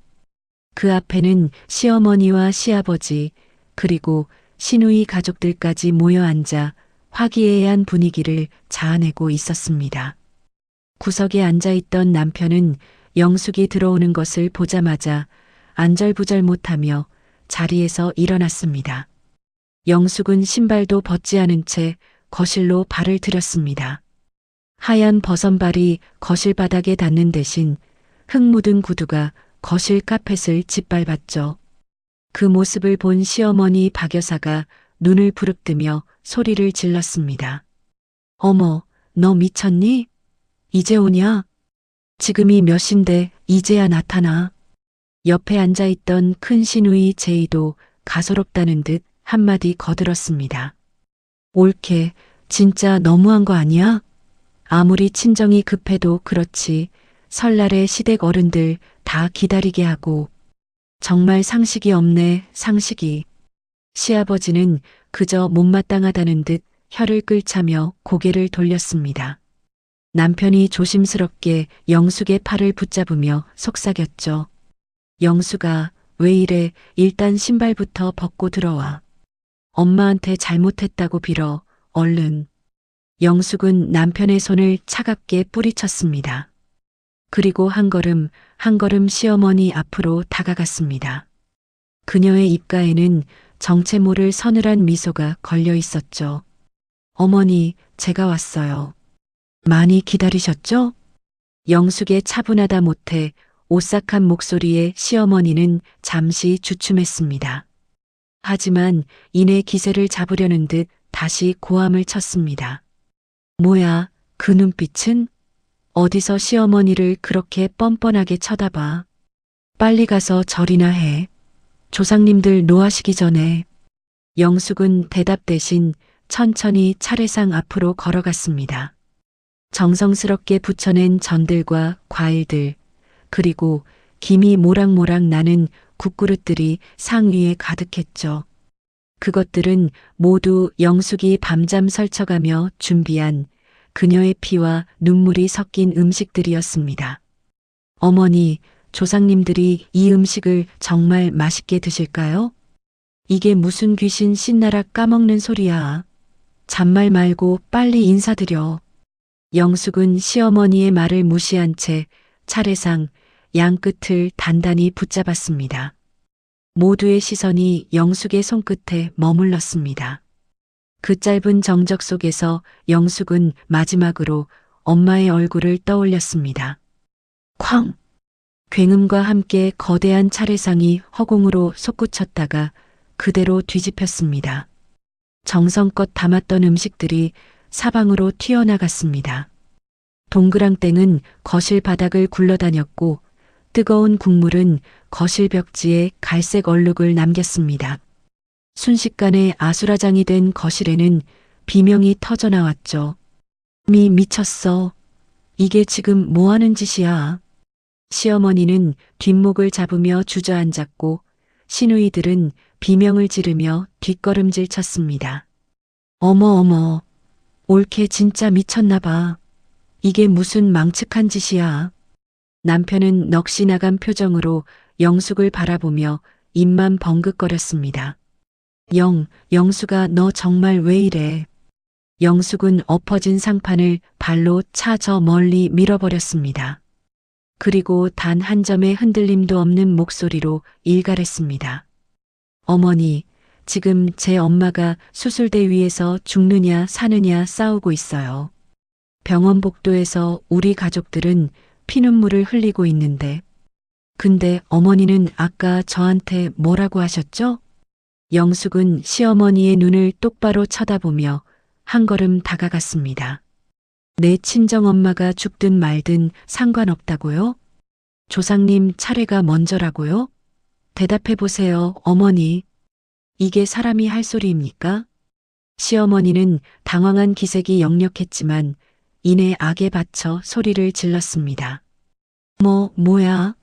그 앞에는 시어머니와 시아버지 그리고 시누이 가족들까지 모여 앉아 화기애애한 분위기를 자아내고 있었습니다. 구석에 앉아있던 남편은 영숙이 들어오는 것을 보자마자 안절부절 못하며 자리에서 일어났습니다. 영숙은 신발도 벗지 않은 채 거실로 발을 들였습니다. 하얀 버선발이 거실 바닥에 닿는 대신 흙 묻은 구두가 거실 카펫을 짓밟았죠. 그 모습을 본 시어머니 박 여사가 눈을 부릅뜨며 소리를 질렀습니다. 어머, 너 미쳤니? 이제 오냐? 지금이 몇 시인데 이제야 나타나. 옆에 앉아있던 큰 시누이 제이도 가소롭다는 듯 한마디 거들었습니다. 옳게, 진짜 너무한 거 아니야? 아무리 친정이 급해도 그렇지 설날에 시댁 어른들 다 기다리게 하고 정말 상식이 없네, 상식이. 시아버지는 그저 못마땅하다는 듯 혀를 끌차며 고개를 돌렸습니다. 남편이 조심스럽게 영숙의 팔을 붙잡으며 속삭였죠. 영숙아, 왜 이래? 일단 신발부터 벗고 들어와. 엄마한테 잘못했다고 빌어, 얼른. 영숙은 남편의 손을 차갑게 뿌리쳤습니다. 그리고 한 걸음 시어머니 앞으로 다가갔습니다. 그녀의 입가에는 정체 모를 서늘한 미소가 걸려 있었죠. 어머니, 제가 왔어요. 많이 기다리셨죠? 영숙의 차분하다 못해 오싹한 목소리에 시어머니는 잠시 주춤했습니다. 하지만 이내 기세를 잡으려는 듯 다시 고함을 쳤습니다. 뭐야, 그 눈빛은? 어디서 시어머니를 그렇게 뻔뻔하게 쳐다봐. 빨리 가서 절이나 해. 조상님들 노하시기 전에. 영숙은 대답 대신 천천히 차례상 앞으로 걸어갔습니다. 정성스럽게 부쳐낸 전들과 과일들, 그리고 김이 모락모락 나는 국그릇들이 상 위에 가득했죠. 그것들은 모두 영숙이 밤잠 설쳐가며 준비한 그녀의 피와 눈물이 섞인 음식들이었습니다. 어머니, 조상님들이 이 음식을 정말 맛있게 드실까요? 이게 무슨 귀신 신나락 까먹는 소리야. 잔말 말고 빨리 인사드려. 영숙은 시어머니의 말을 무시한 채 차례상 양 끝을 단단히 붙잡았습니다. 모두의 시선이 영숙의 손끝에 머물렀습니다. 그 짧은 정적 속에서 영숙은 마지막으로 엄마의 얼굴을 떠올렸습니다. 쾅! 굉음과 함께 거대한 차례상이 허공으로 솟구쳤다가 그대로 뒤집혔습니다. 정성껏 담았던 음식들이 사방으로 튀어나갔습니다. 동그랑땡은 거실 바닥을 굴러다녔고 뜨거운 국물은 거실 벽지에 갈색 얼룩을 남겼습니다. 순식간에 아수라장이 된 거실에는 비명이 터져나왔죠. 미쳤어. 이게 지금 뭐 하는 짓이야. 시어머니는 뒷목을 잡으며 주저앉았고 시누이들은 비명을 지르며 뒷걸음질 쳤습니다. 어머, 옳게 진짜 미쳤나 봐. 이게 무슨 망측한 짓이야. 남편은 넋이 나간 표정으로 영숙을 바라보며 입만 벙긋거렸습니다. 영숙아, 너 정말 왜 이래. 영숙은 엎어진 상판을 발로 차 저 멀리 밀어버렸습니다. 그리고 단 한 점의 흔들림도 없는 목소리로 일갈했습니다. 어머니, 지금 제 엄마가 수술대 위에서 죽느냐 사느냐 싸우고 있어요. 병원 복도에서 우리 가족들은 피눈물을 흘리고 있는데. 근데 어머니는 아까 저한테 뭐라고 하셨죠? 영숙은 시어머니의 눈을 똑바로 쳐다보며 한 걸음 다가갔습니다. 내 친정엄마가 죽든 말든 상관없다고요? 조상님 차례가 먼저라고요? 대답해 보세요, 어머니. 이게 사람이 할 소리입니까? 시어머니는 당황한 기색이 역력했지만 이내 악에 받쳐 소리를 질렀습니다. 뭐야?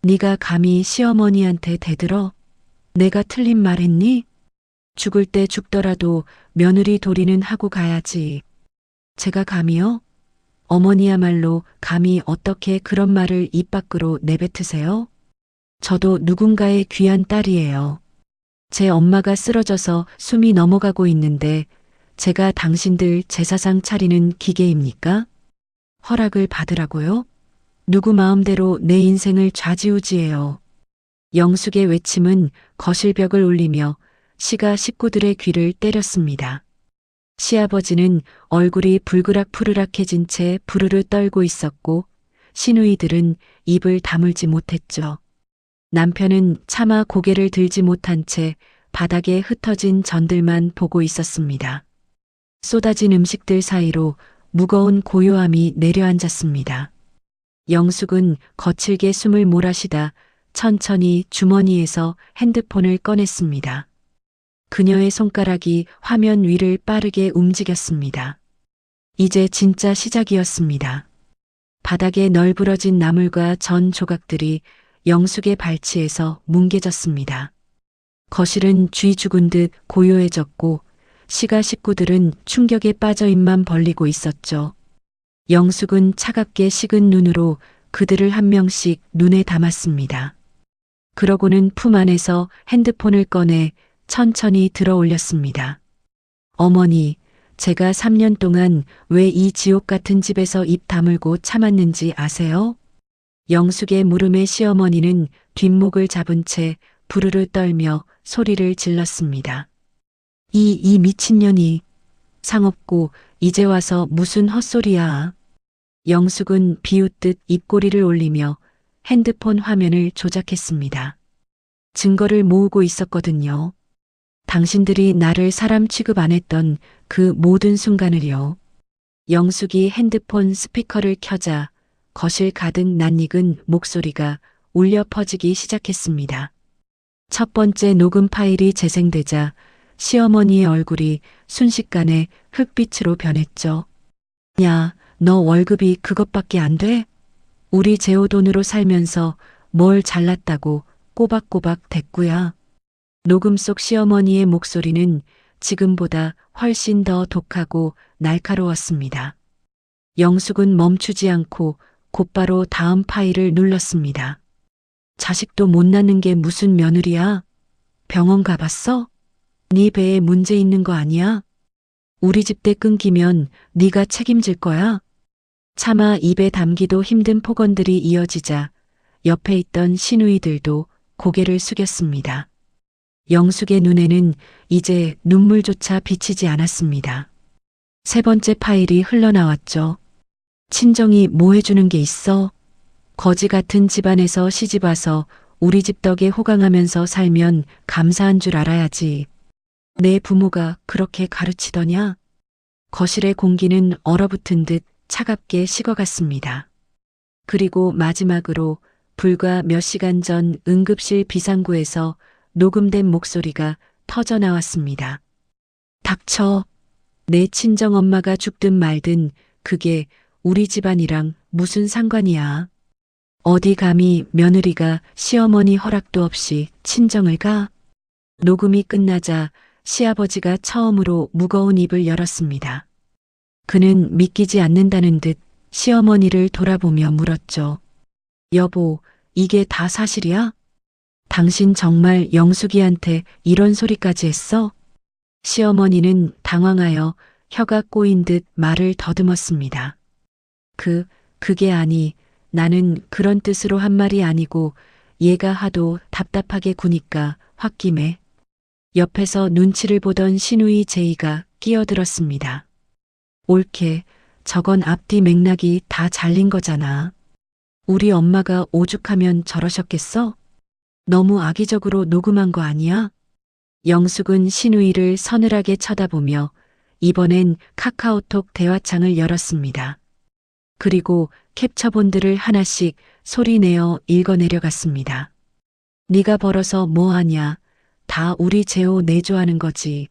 네가 감히 시어머니한테 대들어? 내가 틀린 말 했니? 죽을 때 죽더라도 며느리 도리는 하고 가야지. 제가 감히요? 어머니야말로 감히 어떻게 그런 말을 입 밖으로 내뱉으세요? 저도 누군가의 귀한 딸이에요. 제 엄마가 쓰러져서 숨이 넘어가고 있는데 제가 당신들 제사상 차리는 기계입니까? 허락을 받으라고요? 누구 마음대로 내 인생을 좌지우지해요. 영숙의 외침은 거실벽을 울리며 시가 식구들의 귀를 때렸습니다. 시아버지는 얼굴이 불그락푸르락해진 채 부르르 떨고 있었고 시누이들은 입을 다물지 못했죠. 남편은 차마 고개를 들지 못한 채 바닥에 흩어진 전들만 보고 있었습니다. 쏟아진 음식들 사이로 무거운 고요함이 내려앉았습니다. 영숙은 거칠게 숨을 몰아쉬다 천천히 주머니에서 핸드폰을 꺼냈습니다. 그녀의 손가락이 화면 위를 빠르게 움직였습니다. 이제 진짜 시작이었습니다. 바닥에 널브러진 나물과 전 조각들이 영숙의 발치에서 뭉개졌습니다. 거실은 쥐 죽은 듯 고요해졌고 시가 식구들은 충격에 빠져 입만 벌리고 있었죠. 영숙은 차갑게 식은 눈으로 그들을 한 명씩 눈에 담았습니다. 그러고는 품 안에서 핸드폰을 꺼내 천천히 들어 올렸습니다. 어머니, 제가 3년 동안 왜 이 지옥 같은 집에서 입 다물고 참았는지 아세요? 영숙의 물음에 시어머니는 뒷목을 잡은 채 부르르 떨며 소리를 질렀습니다. 이 미친년이 상없고 이제 와서 무슨 헛소리야. 영숙은 비웃듯 입꼬리를 올리며 핸드폰 화면을 조작했습니다. 증거를 모으고 있었거든요. 당신들이 나를 사람 취급 안 했던 그 모든 순간을요. 영숙이 핸드폰 스피커를 켜자 거실 가득 낯익은 목소리가 울려 퍼지기 시작했습니다. 첫 번째 녹음 파일이 재생되자 시어머니의 얼굴이 순식간에 흑빛으로 변했죠. 야, 너 월급이 그것밖에 안 돼? 우리 재호 돈으로 살면서 뭘 잘났다고 꼬박꼬박 대꾸야. 녹음 속 시어머니의 목소리는 지금보다 훨씬 더 독하고 날카로웠습니다. 영숙은 멈추지 않고 곧바로 다음 파일을 눌렀습니다. 자식도 못 낳는 게 무슨 며느리야? 병원 가봤어? 네 배에 문제 있는 거 아니야? 우리 집대 끊기면 네가 책임질 거야? 차마 입에 담기도 힘든 폭언들이 이어지자 옆에 있던 시누이들도 고개를 숙였습니다. 영숙의 눈에는 이제 눈물조차 비치지 않았습니다. 세 번째 파일이 흘러나왔죠. 친정이 뭐 해주는 게 있어? 거지 같은 집안에서 시집와서 우리 집 덕에 호강하면서 살면 감사한 줄 알아야지. 내 부모가 그렇게 가르치더냐? 거실의 공기는 얼어붙은 듯 차갑게 식어갔습니다. 그리고 마지막으로 불과 몇 시간 전 응급실 비상구에서 녹음된 목소리가 터져 나왔습니다. 닥쳐. 내 친정엄마가 죽든 말든 그게 우리 집안이랑 무슨 상관이야. 어디 감히 며느리가 시어머니 허락도 없이 친정을 가? 녹음이 끝나자 시아버지가 처음으로 무거운 입을 열었습니다. 그는 믿기지 않는다는 듯 시어머니를 돌아보며 물었죠. 여보, 이게 다 사실이야? 당신 정말 영숙이한테 이런 소리까지 했어? 시어머니는 당황하여 혀가 꼬인 듯 말을 더듬었습니다. 그게 아니, 나는 그런 뜻으로 한 말이 아니고 얘가 하도 답답하게 구니까 홧김에. 옆에서 눈치를 보던 시누이 제이가 끼어들었습니다. 옳게, 저건 앞뒤 맥락이 다 잘린 거잖아. 우리 엄마가 오죽하면 저러셨겠어? 너무 악의적으로 녹음한 거 아니야? 영숙은 시누이를 서늘하게 쳐다보며 이번엔 카카오톡 대화창을 열었습니다. 그리고 캡처본들을 하나씩 소리내어 읽어내려갔습니다. 네가 벌어서 뭐 하냐? 다 우리 재호 내조하는 거지.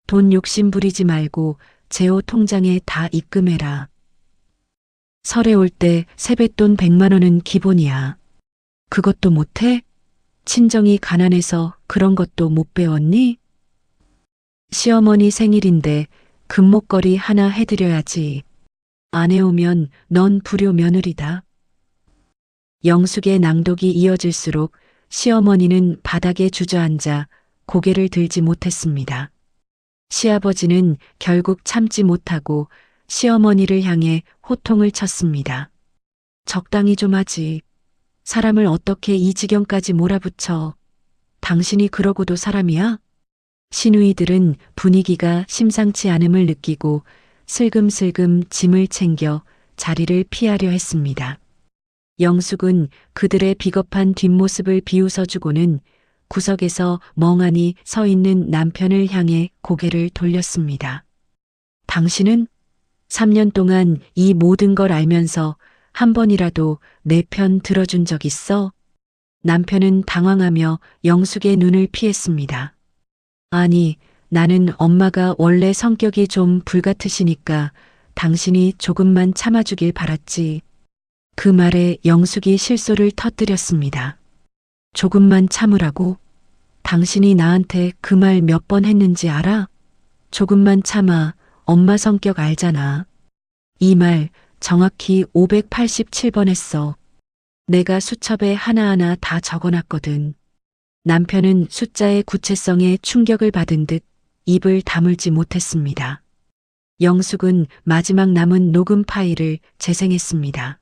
돈 욕심 부리지 말고 재호 통장에 다 입금해라. 설에 올 때 세뱃돈 100만 원은 기본이야. 그것도 못해? 친정이 가난해서 그런 것도 못 배웠니? 시어머니 생일인데 금목걸이 하나 해드려야지. 안 해오면 넌 불효 며느리다. 영숙의 낭독이 이어질수록 시어머니는 바닥에 주저앉아 고개를 들지 못했습니다. 시아버지는 결국 참지 못하고 시어머니를 향해 호통을 쳤습니다. 적당히 좀 하지. 사람을 어떻게 이 지경까지 몰아붙여. 당신이 그러고도 사람이야? 시누이들은 분위기가 심상치 않음을 느끼고 슬금슬금 짐을 챙겨 자리를 피하려 했습니다. 영숙은 그들의 비겁한 뒷모습을 비웃어주고는 구석에서 멍하니 서 있는 남편을 향해 고개를 돌렸습니다. 당신은 3년 동안 이 모든 걸 알면서 한 번이라도 내 편 들어준 적 있어? 남편은 당황하며 영숙의 눈을 피했습니다. 아니, 나는 엄마가 원래 성격이 좀 불같으시니까 당신이 조금만 참아주길 바랐지. 그 말에 영숙이 실소를 터뜨렸습니다. 조금만 참으라고? 당신이 나한테 그 말 몇 번 했는지 알아? 조금만 참아. 엄마 성격 알잖아. 이 말 정확히 587번 했어. 내가 수첩에 하나하나 다 적어놨거든. 남편은 숫자의 구체성에 충격을 받은 듯 입을 다물지 못했습니다. 영숙은 마지막 남은 녹음 파일을 재생했습니다.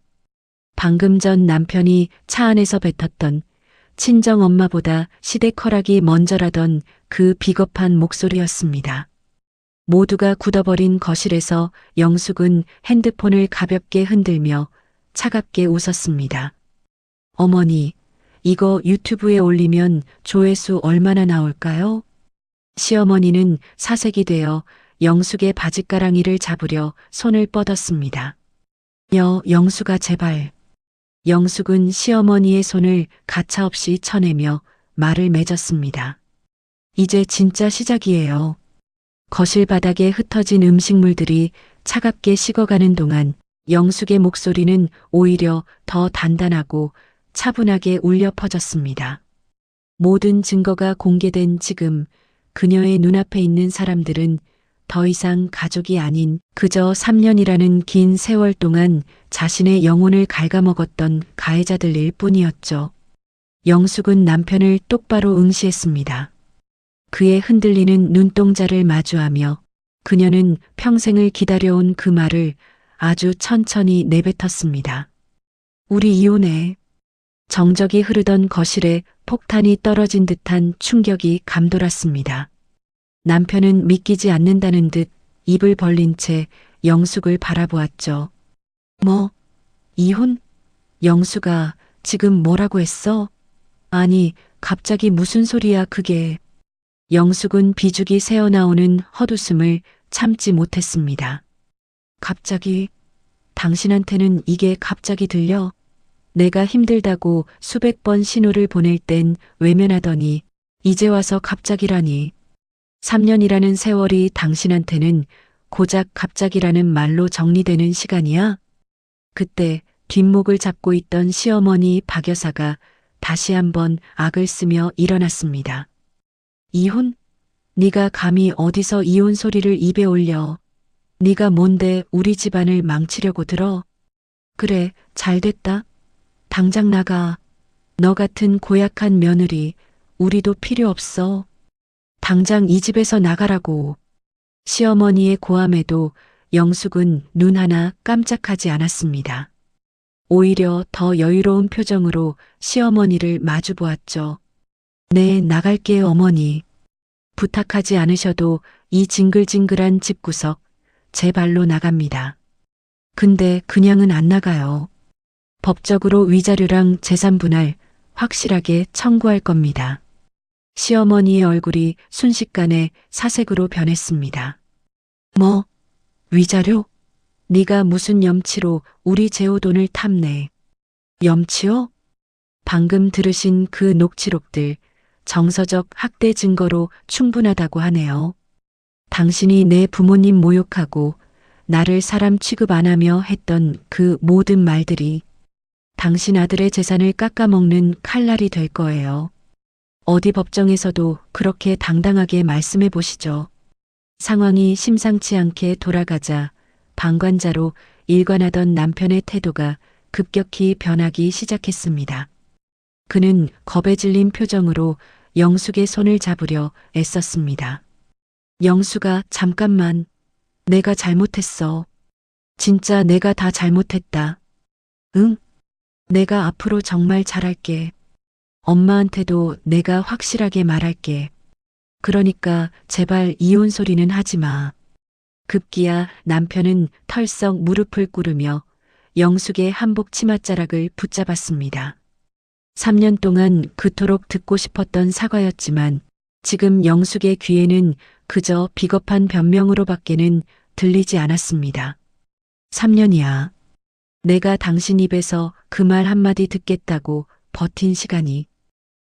방금 전 남편이 차 안에서 뱉었던 친정 엄마보다 시댁 허락이 먼저라던 그 비겁한 목소리였습니다. 모두가 굳어버린 거실에서 영숙은 핸드폰을 가볍게 흔들며 차갑게 웃었습니다. 어머니, 이거 유튜브에 올리면 조회수 얼마나 나올까요? 시어머니는 사색이 되어 영숙의 바짓가랑이를 잡으려 손을 뻗었습니다. 영숙아 제발. 영숙은 시어머니의 손을 가차없이 쳐내며 말을 맺었습니다. 이제 진짜 시작이에요. 거실 바닥에 흩어진 음식물들이 차갑게 식어가는 동안 영숙의 목소리는 오히려 더 단단하고 차분하게 울려 퍼졌습니다. 모든 증거가 공개된 지금 그녀의 눈앞에 있는 사람들은 더 이상 가족이 아닌 그저 3년이라는 긴 세월 동안 자신의 영혼을 갉아먹었던 가해자들일 뿐이었죠. 영숙은 남편을 똑바로 응시했습니다. 그의 흔들리는 눈동자를 마주하며 그녀는 평생을 기다려온 그 말을 아주 천천히 내뱉었습니다. 우리 이혼해. 정적이 흐르던 거실에 폭탄이 떨어진 듯한 충격이 감돌았습니다. 남편은 믿기지 않는다는 듯 입을 벌린 채 영숙을 바라보았죠. 뭐? 이혼? 영숙아, 지금 뭐라고 했어? 아니, 갑자기 무슨 소리야 그게. 영숙은 비죽이 새어나오는 헛웃음을 참지 못했습니다. 갑자기? 당신한테는 이게 갑자기 들려? 내가 힘들다고 수백 번 신호를 보낼 땐 외면하더니 이제 와서 갑자기라니. 3년이라는 세월이 당신한테는 고작 갑자기라는 말로 정리되는 시간이야? 그때 뒷목을 잡고 있던 시어머니 박 여사가 다시 한번 악을 쓰며 일어났습니다. 이혼? 네가 감히 어디서 이혼 소리를 입에 올려. 네가 뭔데 우리 집안을 망치려고 들어? 그래, 잘됐다. 당장 나가. 너 같은 고약한 며느리 우리도 필요 없어. 당장 이 집에서 나가라고. 시어머니의 고함에도 영숙은 눈 하나 깜짝하지 않았습니다. 오히려 더 여유로운 표정으로 시어머니를 마주 보았죠. 네, 나갈게요, 어머니. 부탁하지 않으셔도 이 징글징글한 집구석 제 발로 나갑니다. 근데 그냥은 안 나가요. 법적으로 위자료랑 재산 분할 확실하게 청구할 겁니다. 시어머니의 얼굴이 순식간에 사색으로 변했습니다. 뭐? 위자료? 네가 무슨 염치로 우리 재호 돈을 탐내? 염치요? 방금 들으신 그 녹취록들 정서적 학대 증거로 충분하다고 하네요. 당신이 내 부모님 모욕하고 나를 사람 취급 안 하며 했던 그 모든 말들이 당신 아들의 재산을 깎아먹는 칼날이 될 거예요. 어디 법정에서도 그렇게 당당하게 말씀해 보시죠. 상황이 심상치 않게 돌아가자 방관자로 일관하던 남편의 태도가 급격히 변하기 시작했습니다. 그는 겁에 질린 표정으로 영숙의 손을 잡으려 애썼습니다. 영숙아, 잠깐만. 내가 잘못했어. 진짜 내가 다 잘못했다. 응? 내가 앞으로 정말 잘할게. 엄마한테도 내가 확실하게 말할게. 그러니까 제발 이혼 소리는 하지 마. 급기야 남편은 털썩 무릎을 꿇으며 영숙의 한복 치맛자락을 붙잡았습니다. 3년 동안 그토록 듣고 싶었던 사과였지만 지금 영숙의 귀에는 그저 비겁한 변명으로밖에는 들리지 않았습니다. 3년이야. 내가 당신 입에서 그 말 한마디 듣겠다고 버틴 시간이.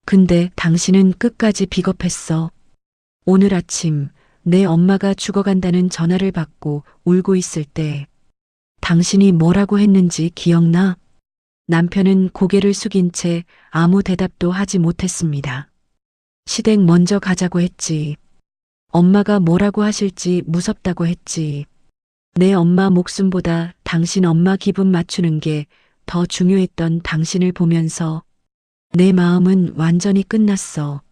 근데 당신은 끝까지 비겁했어. 오늘 아침 내 엄마가 죽어간다는 전화를 받고 울고 있을 때 당신이 뭐라고 했는지 기억나? 남편은 고개를 숙인 채 아무 대답도 하지 못했습니다. 시댁 먼저 가자고 했지. 엄마가 뭐라고 하실지 무섭다고 했지. 내 엄마 목숨보다 당신 엄마 기분 맞추는 게 더 중요했던 당신을 보면서 내 마음은 완전히 끝났어.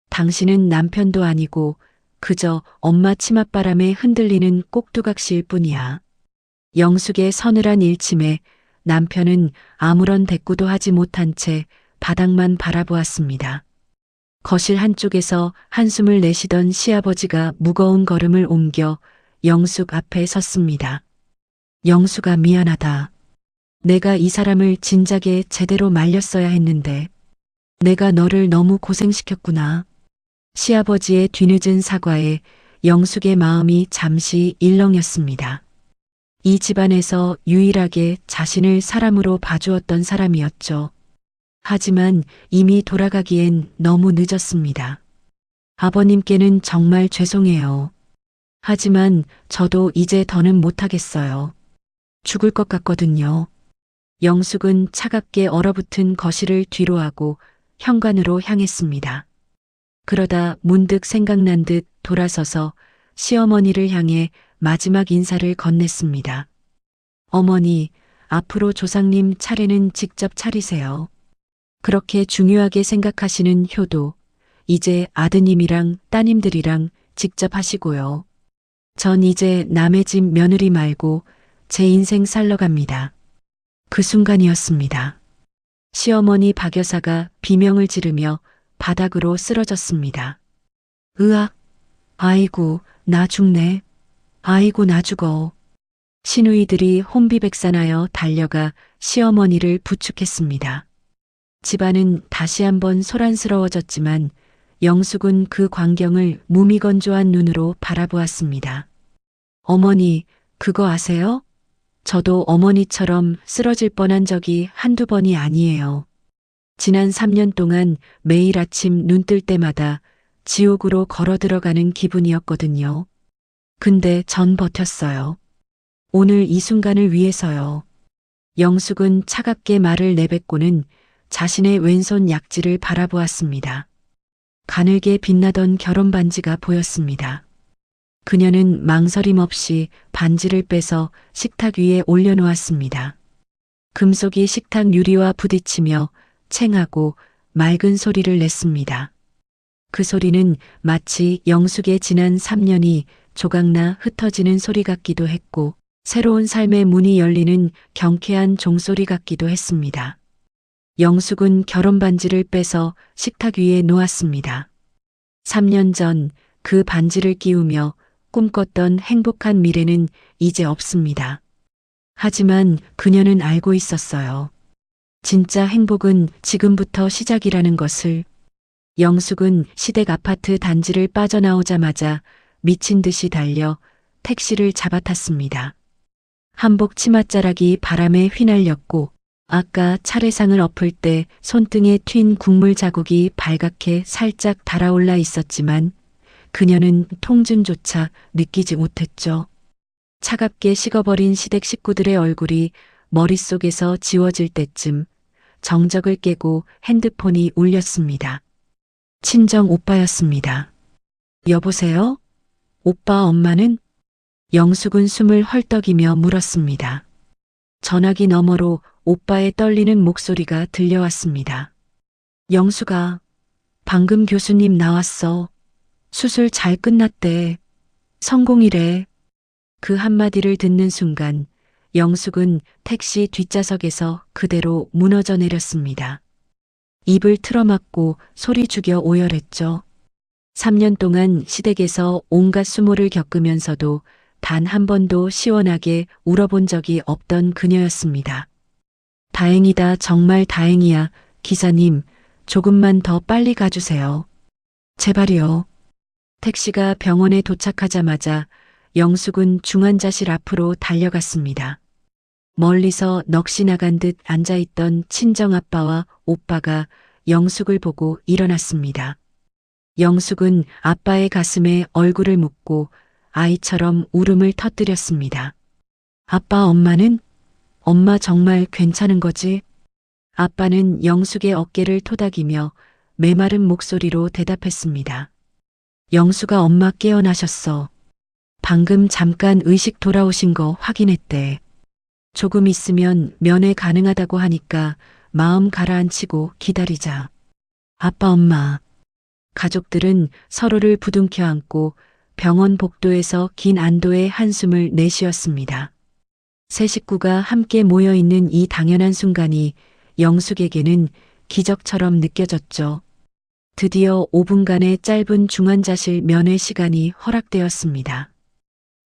당신은 남편도 아니고 그저 엄마 치맛바람에 흔들리는 꼭두각시일 뿐이야. 영숙의 서늘한 일침에 남편은 아무런 대꾸도 하지 못한 채 바닥만 바라보았습니다. 거실 한쪽에서 한숨을 내쉬던 시아버지가 무거운 걸음을 옮겨 영숙 앞에 섰습니다. 영숙아, 미안하다. 내가 이 사람을 진작에 제대로 말렸어야 했는데 내가 너를 너무 고생시켰구나. 시아버지의 뒤늦은 사과에 영숙의 마음이 잠시 일렁였습니다. 이 집안에서 유일하게 자신을 사람으로 봐주었던 사람이었죠. 하지만 이미 돌아가기엔 너무 늦었습니다. 아버님께는 정말 죄송해요. 하지만 저도 이제 더는 못하겠어요. 죽을 것 같거든요. 영숙은 차갑게 얼어붙은 거실을 뒤로하고 현관으로 향했습니다. 그러다 문득 생각난 듯 돌아서서 시어머니를 향해 마지막 인사를 건넸습니다. 어머니, 앞으로 조상님 차례는 직접 차리세요. 그렇게 중요하게 생각하시는 효도, 이제 아드님이랑 따님들이랑 직접 하시고요. 전 이제 남의 집 며느리 말고 제 인생 살러 갑니다. 그 순간이었습니다. 시어머니 박 여사가 비명을 지르며 바닥으로 쓰러졌습니다. 으악, 아이고, 나 죽네. 아이고, 나 죽어. 시누이들이 혼비백산하여 달려가 시어머니를 부축했습니다. 집안은 다시 한번 소란스러워졌지만 영숙은 그 광경을 무미건조한 눈으로 바라보았습니다. 어머니, 그거 아세요? 저도 어머니처럼 쓰러질 뻔한 적이 한두 번이 아니에요. 지난 3년 동안 매일 아침 눈 뜰 때마다 지옥으로 걸어 들어가는 기분이었거든요. 근데 전 버텼어요. 오늘 이 순간을 위해서요. 영숙은 차갑게 말을 내뱉고는 자신의 왼손 약지를 바라보았습니다. 가늘게 빛나던 결혼 반지가 보였습니다. 그녀는 망설임 없이 반지를 빼서 식탁 위에 올려놓았습니다. 금속이 식탁 유리와 부딪히며 챙하고 맑은 소리를 냈습니다. 그 소리는 마치 영숙의 지난 3년이 조각나 흩어지는 소리 같기도 했고 새로운 삶의 문이 열리는 경쾌한 종소리 같기도 했습니다. 영숙은 결혼 반지를 빼서 식탁 위에 놓았습니다. 3년 전 그 반지를 끼우며 꿈꿨던 행복한 미래는 이제 없습니다. 하지만 그녀는 알고 있었어요. 진짜 행복은 지금부터 시작이라는 것을. 영숙은 시댁 아파트 단지를 빠져나오자마자 미친 듯이 달려 택시를 잡아탔습니다. 한복 치맛자락이 바람에 휘날렸고 아까 차례상을 엎을 때 손등에 튄 국물 자국이 발갛게 살짝 달아올라 있었지만 그녀는 통증조차 느끼지 못했죠. 차갑게 식어버린 시댁 식구들의 얼굴이 머릿속에서 지워질 때쯤 정적을 깨고 핸드폰이 울렸습니다. 친정 오빠였습니다. 여보세요? 오빠 엄마는? 영숙은 숨을 헐떡이며 물었습니다. 전화기 너머로 오빠의 떨리는 목소리가 들려왔습니다. 영숙아, 방금 교수님 나왔어. 수술 잘 끝났대. 성공이래. 그 한마디를 듣는 순간 영숙은 택시 뒷좌석에서 그대로 무너져 내렸습니다. 입을 틀어막고 소리 죽여 오열했죠. 3년 동안 시댁에서 온갖 수모를 겪으면서도 단 한 번도 시원하게 울어본 적이 없던 그녀였습니다. 다행이다, 정말 다행이야. 기사님, 조금만 더 빨리 가주세요. 제발요. 택시가 병원에 도착하자마자 영숙은 중환자실 앞으로 달려갔습니다. 멀리서 넋이 나간 듯 앉아있던 친정아빠와 오빠가 영숙을 보고 일어났습니다. 영숙은 아빠의 가슴에 얼굴을 묻고 아이처럼 울음을 터뜨렸습니다. 아빠, 엄마는? 엄마 정말 괜찮은 거지? 아빠는 영숙의 어깨를 토닥이며 메마른 목소리로 대답했습니다. 영숙아, 엄마 깨어나셨어. 방금 잠깐 의식 돌아오신 거 확인했대. 조금 있으면 면회 가능하다고 하니까 마음 가라앉히고 기다리자. 아빠, 엄마. 가족들은 서로를 부둥켜 안고 병원 복도에서 긴 안도의 한숨을 내쉬었습니다. 세 식구가 함께 모여있는 이 당연한 순간이 영숙에게는 기적처럼 느껴졌죠. 드디어 5분간의 짧은 중환자실 면회 시간이 허락되었습니다.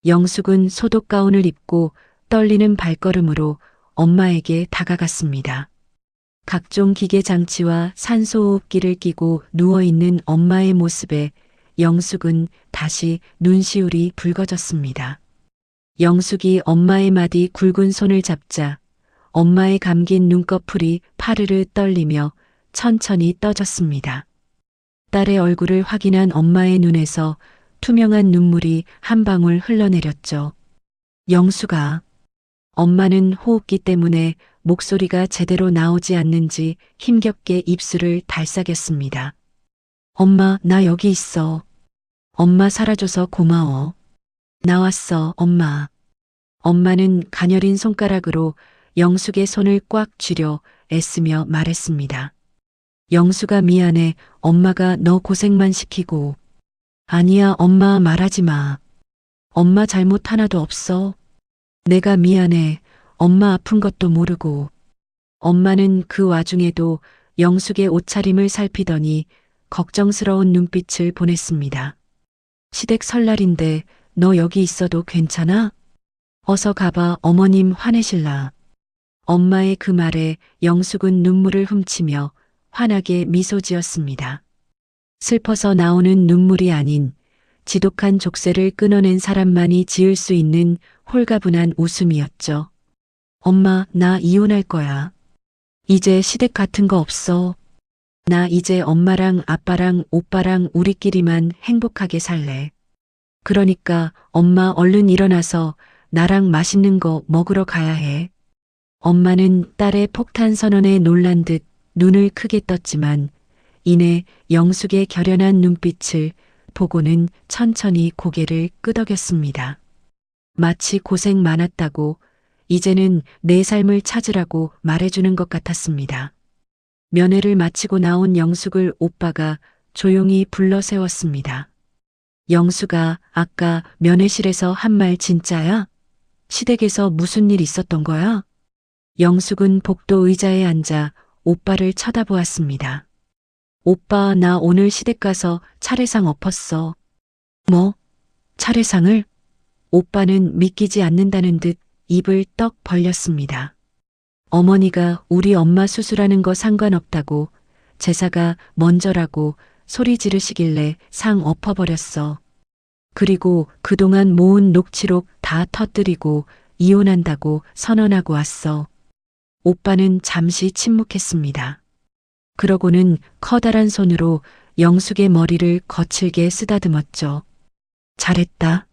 영숙은 소독 가운을 입고 떨리는 발걸음으로 엄마에게 다가갔습니다. 각종 기계 장치와 산소호흡기를 끼고 누워있는 엄마의 모습에 영숙은 다시 눈시울이 붉어졌습니다. 영숙이 엄마의 마디 굵은 손을 잡자 엄마의 감긴 눈꺼풀이 파르르 떨리며 천천히 떠졌습니다. 딸의 얼굴을 확인한 엄마의 눈에서 투명한 눈물이 한 방울 흘러내렸죠. 영숙아. 엄마는 호흡기 때문에 목소리가 제대로 나오지 않는지 힘겹게 입술을 달싹였습니다. 엄마, 나 여기 있어. 엄마 살아줘서 고마워. 나왔어, 엄마. 엄마는 가녀린 손가락으로 영숙의 손을 꽉 쥐려 애쓰며 말했습니다. 영숙아, 미안해. 엄마가 너 고생만 시키고. 아니야, 엄마, 말하지 마. 엄마 잘못 하나도 없어. 내가 미안해. 엄마 아픈 것도 모르고. 엄마는 그 와중에도 영숙의 옷차림을 살피더니 걱정스러운 눈빛을 보냈습니다. 시댁 설날인데 너 여기 있어도 괜찮아? 어서 가봐, 어머님 화내실라. 엄마의 그 말에 영숙은 눈물을 훔치며 환하게 미소 지었습니다. 슬퍼서 나오는 눈물이 아닌 지독한 족쇄를 끊어낸 사람만이 지을 수 있는 홀가분한 웃음이었죠. 엄마, 나 이혼할 거야. 이제 시댁 같은 거 없어. 나 이제 엄마랑 아빠랑 오빠랑 우리끼리만 행복하게 살래. 그러니까 엄마 얼른 일어나서 나랑 맛있는 거 먹으러 가야 해. 엄마는 딸의 폭탄 선언에 놀란 듯 눈을 크게 떴지만 이내 영숙의 결연한 눈빛을 보고는 천천히 고개를 끄덕였습니다. 마치 고생 많았다고 이제는 내 삶을 찾으라고 말해주는 것 같았습니다. 면회를 마치고 나온 영숙을 오빠가 조용히 불러 세웠습니다. 영숙아, 아까 면회실에서 한 말 진짜야? 시댁에서 무슨 일 있었던 거야? 영숙은 복도 의자에 앉아 오빠를 쳐다보았습니다. 오빠, 나 오늘 시댁 가서 차례상 엎었어. 뭐? 차례상을? 오빠는 믿기지 않는다는 듯 입을 떡 벌렸습니다. 어머니가 우리 엄마 수술하는 거 상관없다고, 제사가 먼저라고 소리 지르시길래 상 엎어버렸어. 그리고 그동안 모은 녹취록 다 터뜨리고 이혼한다고 선언하고 왔어. 오빠는 잠시 침묵했습니다. 그러고는 커다란 손으로 영숙의 머리를 거칠게 쓰다듬었죠. 잘했다.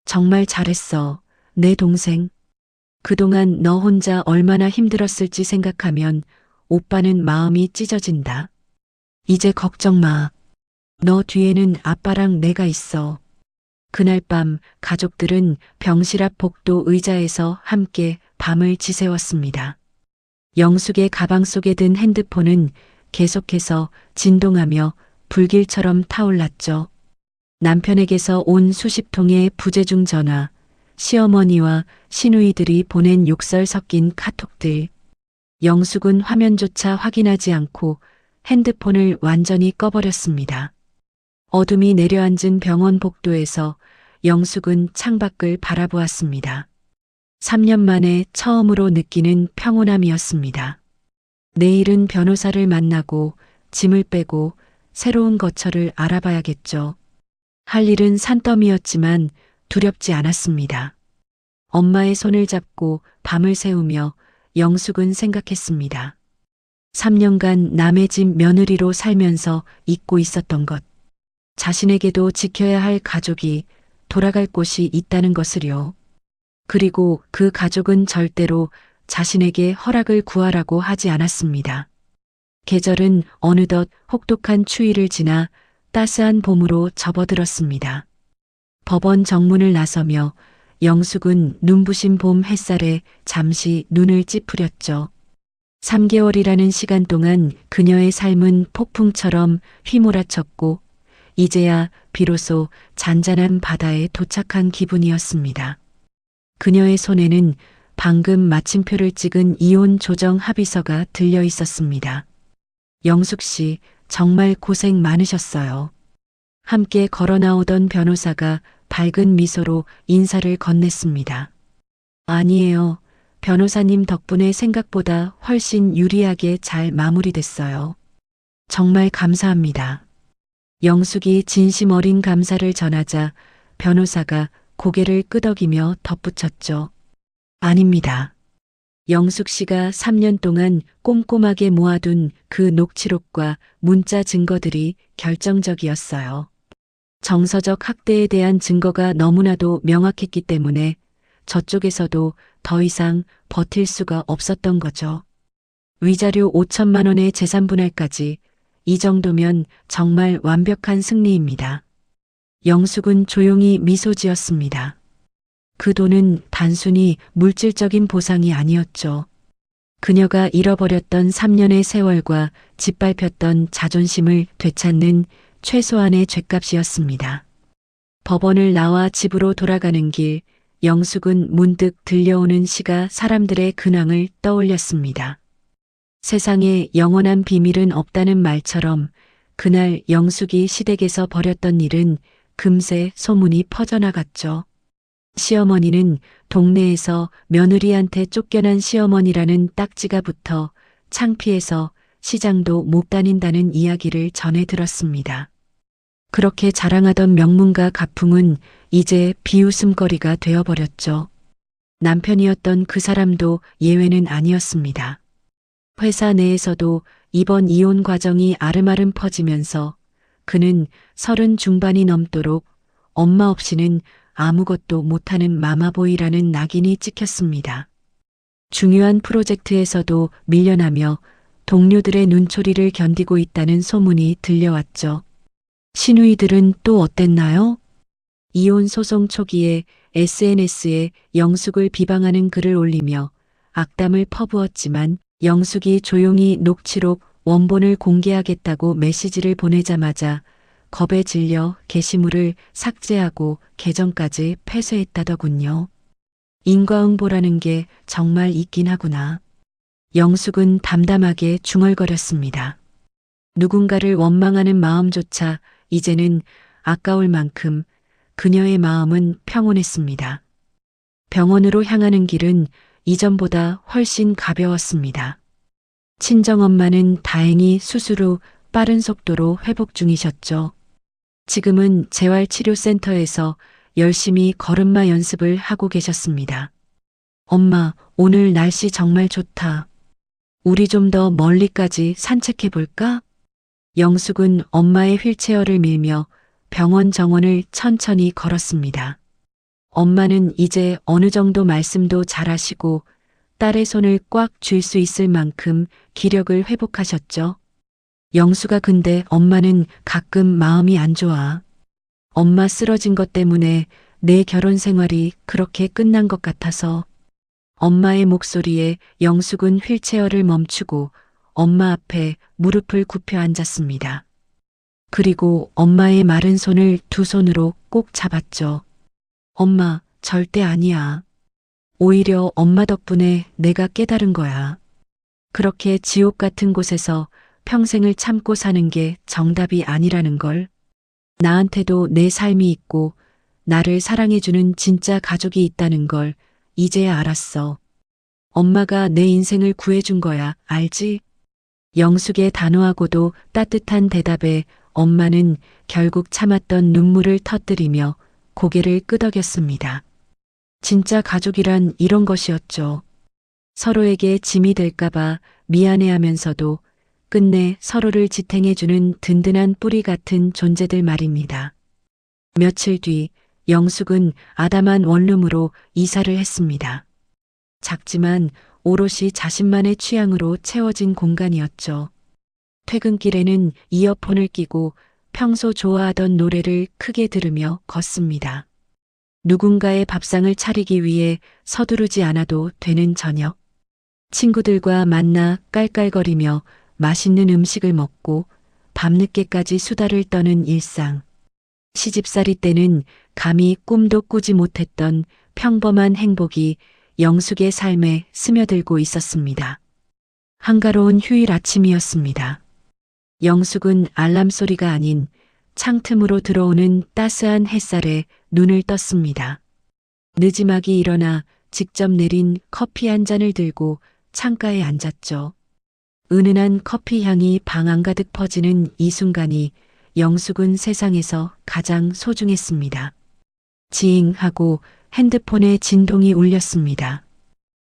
정말 잘했어. 내 동생. 그동안 너 혼자 얼마나 힘들었을지 생각하면 오빠는 마음이 찢어진다. 이제 걱정 마. 너 뒤에는 아빠랑 내가 있어. 그날 밤 가족들은 병실 앞 복도 의자에서 함께 밤을 지새웠습니다. 영숙의 가방 속에 든 핸드폰은 계속해서 진동하며 불길처럼 타올랐죠. 남편에게서 온 수십 통의 부재중 전화, 시어머니와 시누이들이 보낸 욕설 섞인 카톡들. 영숙은 화면조차 확인하지 않고 핸드폰을 완전히 꺼버렸습니다. 어둠이 내려앉은 병원 복도에서 영숙은 창밖을 바라보았습니다. 3년 만에 처음으로 느끼는 평온함이었습니다. 내일은 변호사를 만나고 짐을 빼고 새로운 거처를 알아봐야겠죠. 할 일은 산더미였지만 두렵지 않았습니다. 엄마의 손을 잡고 밤을 새우며 영숙은 생각했습니다. 3년간 남의 집 며느리로 살면서 잊고 있었던 것. 자신에게도 지켜야 할 가족이 돌아갈 곳이 있다는 것을요. 그리고 그 가족은 절대로 자신에게 허락을 구하라고 하지 않았습니다. 계절은 어느덧 혹독한 추위를 지나 따스한 봄으로 접어들었습니다. 법원 정문을 나서며 영숙은 눈부신 봄 햇살에 잠시 눈을 찌푸렸죠. 3개월이라는 시간 동안 그녀의 삶은 폭풍처럼 휘몰아쳤고 이제야 비로소 잔잔한 바다에 도착한 기분이었습니다. 그녀의 손에는 방금 마침표를 찍은 이혼 조정 합의서가 들려 있었습니다. 영숙 씨, 정말 고생 많으셨어요. 함께 걸어 나오던 변호사가 밝은 미소로 인사를 건넸습니다. 아니에요. 변호사님 덕분에 생각보다 훨씬 유리하게 잘 마무리됐어요. 정말 감사합니다. 영숙이 진심 어린 감사를 전하자 변호사가 고개를 끄덕이며 덧붙였죠. 아닙니다. 영숙 씨가 3년 동안 꼼꼼하게 모아둔 그 녹취록과 문자 증거들이 결정적이었어요. 정서적 학대에 대한 증거가 너무나도 명확했기 때문에 저쪽에서도 더 이상 버틸 수가 없었던 거죠. 위자료 5천만 원의 재산 분할까지, 이 정도면 정말 완벽한 승리입니다. 영숙은 조용히 미소 지었습니다. 그 돈은 단순히 물질적인 보상이 아니었죠. 그녀가 잃어버렸던 3년의 세월과 짓밟혔던 자존심을 되찾는 최소한의 죗값이었습니다. 법원을 나와 집으로 돌아가는 길, 영숙은 문득 들려오는 시가 사람들의 근황을 떠올렸습니다. 세상에 영원한 비밀은 없다는 말처럼 그날 영숙이 시댁에서 벌였던 일은 금세 소문이 퍼져나갔죠. 시어머니는 동네에서 며느리한테 쫓겨난 시어머니라는 딱지가 붙어 창피해서 시장도 못 다닌다는 이야기를 전해 들었습니다. 그렇게 자랑하던 명문가 가풍은 이제 비웃음거리가 되어버렸죠. 남편이었던 그 사람도 예외는 아니었습니다. 회사 내에서도 이번 이혼 과정이 아름아름 퍼지면서 그는 30 중반이 넘도록 엄마 없이는 아무것도 못하는 마마보이라는 낙인이 찍혔습니다. 중요한 프로젝트에서도 밀려나며 동료들의 눈초리를 견디고 있다는 소문이 들려왔죠. 시누이들은 또 어땠나요? 이혼 소송 초기에 SNS에 영숙을 비방하는 글을 올리며 악담을 퍼부었지만 영숙이 조용히 녹취록 원본을 공개하겠다고 메시지를 보내자마자 겁에 질려 게시물을 삭제하고 계정까지 폐쇄했다더군요. 인과응보라는 게 정말 있긴 하구나. 영숙은 담담하게 중얼거렸습니다. 누군가를 원망하는 마음조차 이제는 아까울 만큼 그녀의 마음은 평온했습니다. 병원으로 향하는 길은 이전보다 훨씬 가벼웠습니다. 친정엄마는 다행히 수술 후 빠른 속도로 회복 중이셨죠. 지금은 재활치료센터에서 열심히 걸음마 연습을 하고 계셨습니다. 엄마, 오늘 날씨 정말 좋다. 우리 좀 더 멀리까지 산책해 볼까? 영숙은 엄마의 휠체어를 밀며 병원 정원을 천천히 걸었습니다. 엄마는 이제 어느 정도 말씀도 잘하시고 딸의 손을 꽉 쥘 수 있을 만큼 기력을 회복하셨죠. 영수가 근데 엄마는 가끔 마음이 안 좋아. 엄마 쓰러진 것 때문에 내 결혼 생활이 그렇게 끝난 것 같아서. 엄마의 목소리에 영숙은 휠체어를 멈추고 엄마 앞에 무릎을 굽혀 앉았습니다. 그리고 엄마의 마른 손을 두 손으로 꼭 잡았죠. 엄마, 절대 아니야. 오히려 엄마 덕분에 내가 깨달은 거야. 그렇게 지옥 같은 곳에서 평생을 참고 사는 게 정답이 아니라는 걸. 나한테도 내 삶이 있고 나를 사랑해주는 진짜 가족이 있다는 걸 이제야 알았어. 엄마가 내 인생을 구해준 거야, 알지? 영숙의 단호하고도 따뜻한 대답에 엄마는 결국 참았던 눈물을 터뜨리며 고개를 끄덕였습니다. 진짜 가족이란 이런 것이었죠. 서로에게 짐이 될까봐 미안해하면서도 끝내 서로를 지탱해주는 든든한 뿌리 같은 존재들 말입니다. 며칠 뒤 영숙은 아담한 원룸으로 이사를 했습니다. 작지만 오롯이 자신만의 취향으로 채워진 공간이었죠. 퇴근길에는 이어폰을 끼고 평소 좋아하던 노래를 크게 들으며 걷습니다. 누군가의 밥상을 차리기 위해 서두르지 않아도 되는 저녁. 친구들과 만나 깔깔거리며 맛있는 음식을 먹고 밤늦게까지 수다를 떠는 일상. 시집살이 때는 감히 꿈도 꾸지 못했던 평범한 행복이 영숙의 삶에 스며들고 있었습니다. 한가로운 휴일 아침이었습니다. 영숙은 알람 소리가 아닌 창틈으로 들어오는 따스한 햇살에 눈을 떴습니다. 느지막이 일어나 직접 내린 커피 한 잔을 들고 창가에 앉았죠. 은은한 커피 향이 방 안가득 퍼지는 이 순간이 영숙은 세상에서 가장 소중했습니다. 지잉 하고 핸드폰에 진동이 울렸습니다.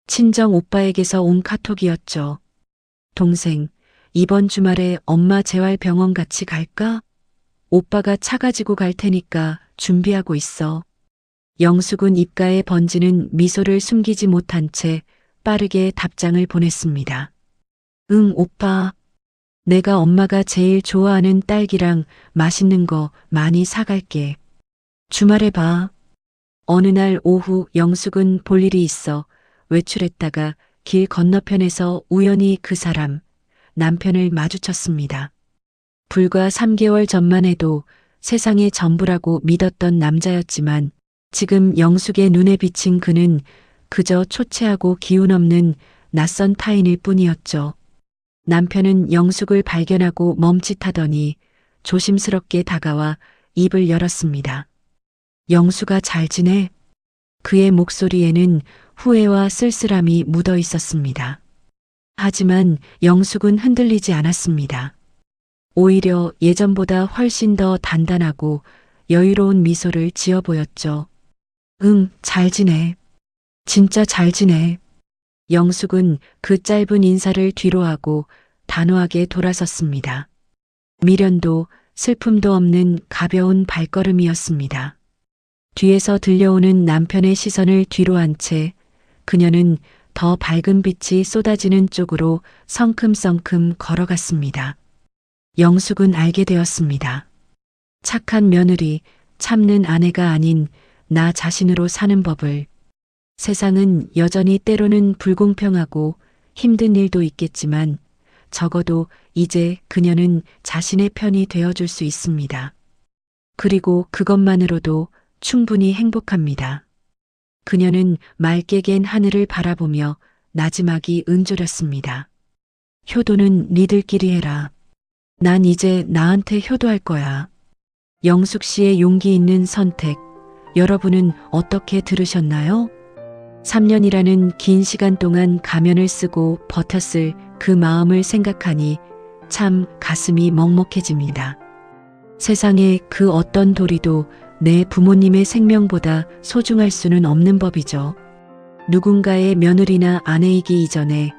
친정 오빠에게서 온 카톡이었죠. 동생, 이번 주말에 엄마 재활병원 같이 갈까? 오빠가 차 가지고 갈 테니까 준비하고 있어. 영숙은 입가에 번지는 미소를 숨기지 못한 채 빠르게 답장을 보냈습니다. 응, 오빠. 내가 엄마가 제일 좋아하는 딸기랑 맛있는 거 많이 사갈게. 주말에 봐. 어느 날 오후 영숙은 볼 일이 있어 외출했다가 길 건너편에서 우연히 그 사람, 남편을 마주쳤습니다. 불과 3개월 전만 해도 세상의 전부라고 믿었던 남자였지만 지금 영숙의 눈에 비친 그는 그저 초췌하고 기운 없는 낯선 타인일 뿐이었죠. 남편은 영숙을 발견하고 멈칫하더니 조심스럽게 다가와 입을 열었습니다. 영숙아, 잘 지내? 그의 목소리에는 후회와 쓸쓸함이 묻어 있었습니다. 하지만 영숙은 흔들리지 않았습니다. 오히려 예전보다 훨씬 더 단단하고 여유로운 미소를 지어 보였죠. 응, 잘 지내. 진짜 잘 지내. 영숙은 그 짧은 인사를 뒤로하고 단호하게 돌아섰습니다. 미련도 슬픔도 없는 가벼운 발걸음이었습니다. 뒤에서 들려오는 남편의 시선을 뒤로 한 채 그녀는 더 밝은 빛이 쏟아지는 쪽으로 성큼성큼 걸어갔습니다. 영숙은 알게 되었습니다. 착한 며느리, 참는 아내가 아닌 나 자신으로 사는 법을. 세상은 여전히 때로는 불공평하고 힘든 일도 있겠지만 적어도 이제 그녀는 자신의 편이 되어줄 수 있습니다. 그리고 그것만으로도 충분히 행복합니다. 그녀는 맑게 갠 하늘을 바라보며 나지막이 은조렸습니다. 효도는 니들끼리 해라. 난 이제 나한테 효도할 거야. 영숙 씨의 용기 있는 선택, 여러분은 어떻게 들으셨나요? 3년이라는 긴 시간 동안 가면을 쓰고 버텼을 그 마음을 생각하니 참 가슴이 먹먹해집니다. 세상에 그 어떤 도리도 내 부모님의 생명보다 소중할 수는 없는 법이죠. 누군가의 며느리나 아내이기 이전에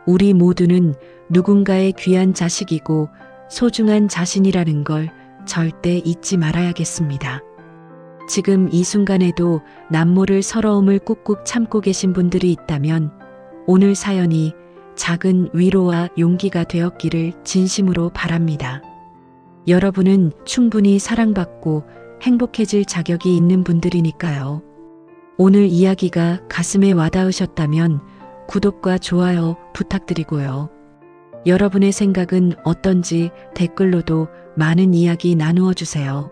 우리 모두는 누군가의 귀한 자식이고 소중한 자신이라는 걸 절대 잊지 말아야겠습니다. 지금 이 순간에도 남모를 서러움을 꾹꾹 참고 계신 분들이 있다면 오늘 사연이 작은 위로와 용기가 되었기를 진심으로 바랍니다. 여러분은 충분히 사랑받고 행복해질 자격이 있는 분들이니까요. 오늘 이야기가 가슴에 와닿으셨다면 구독과 좋아요 부탁드리고요. 여러분의 생각은 어떤지 댓글로도 많은 이야기 나누어 주세요.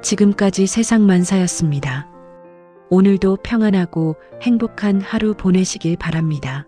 지금까지 세상만사였습니다. 오늘도 평안하고 행복한 하루 보내시길 바랍니다.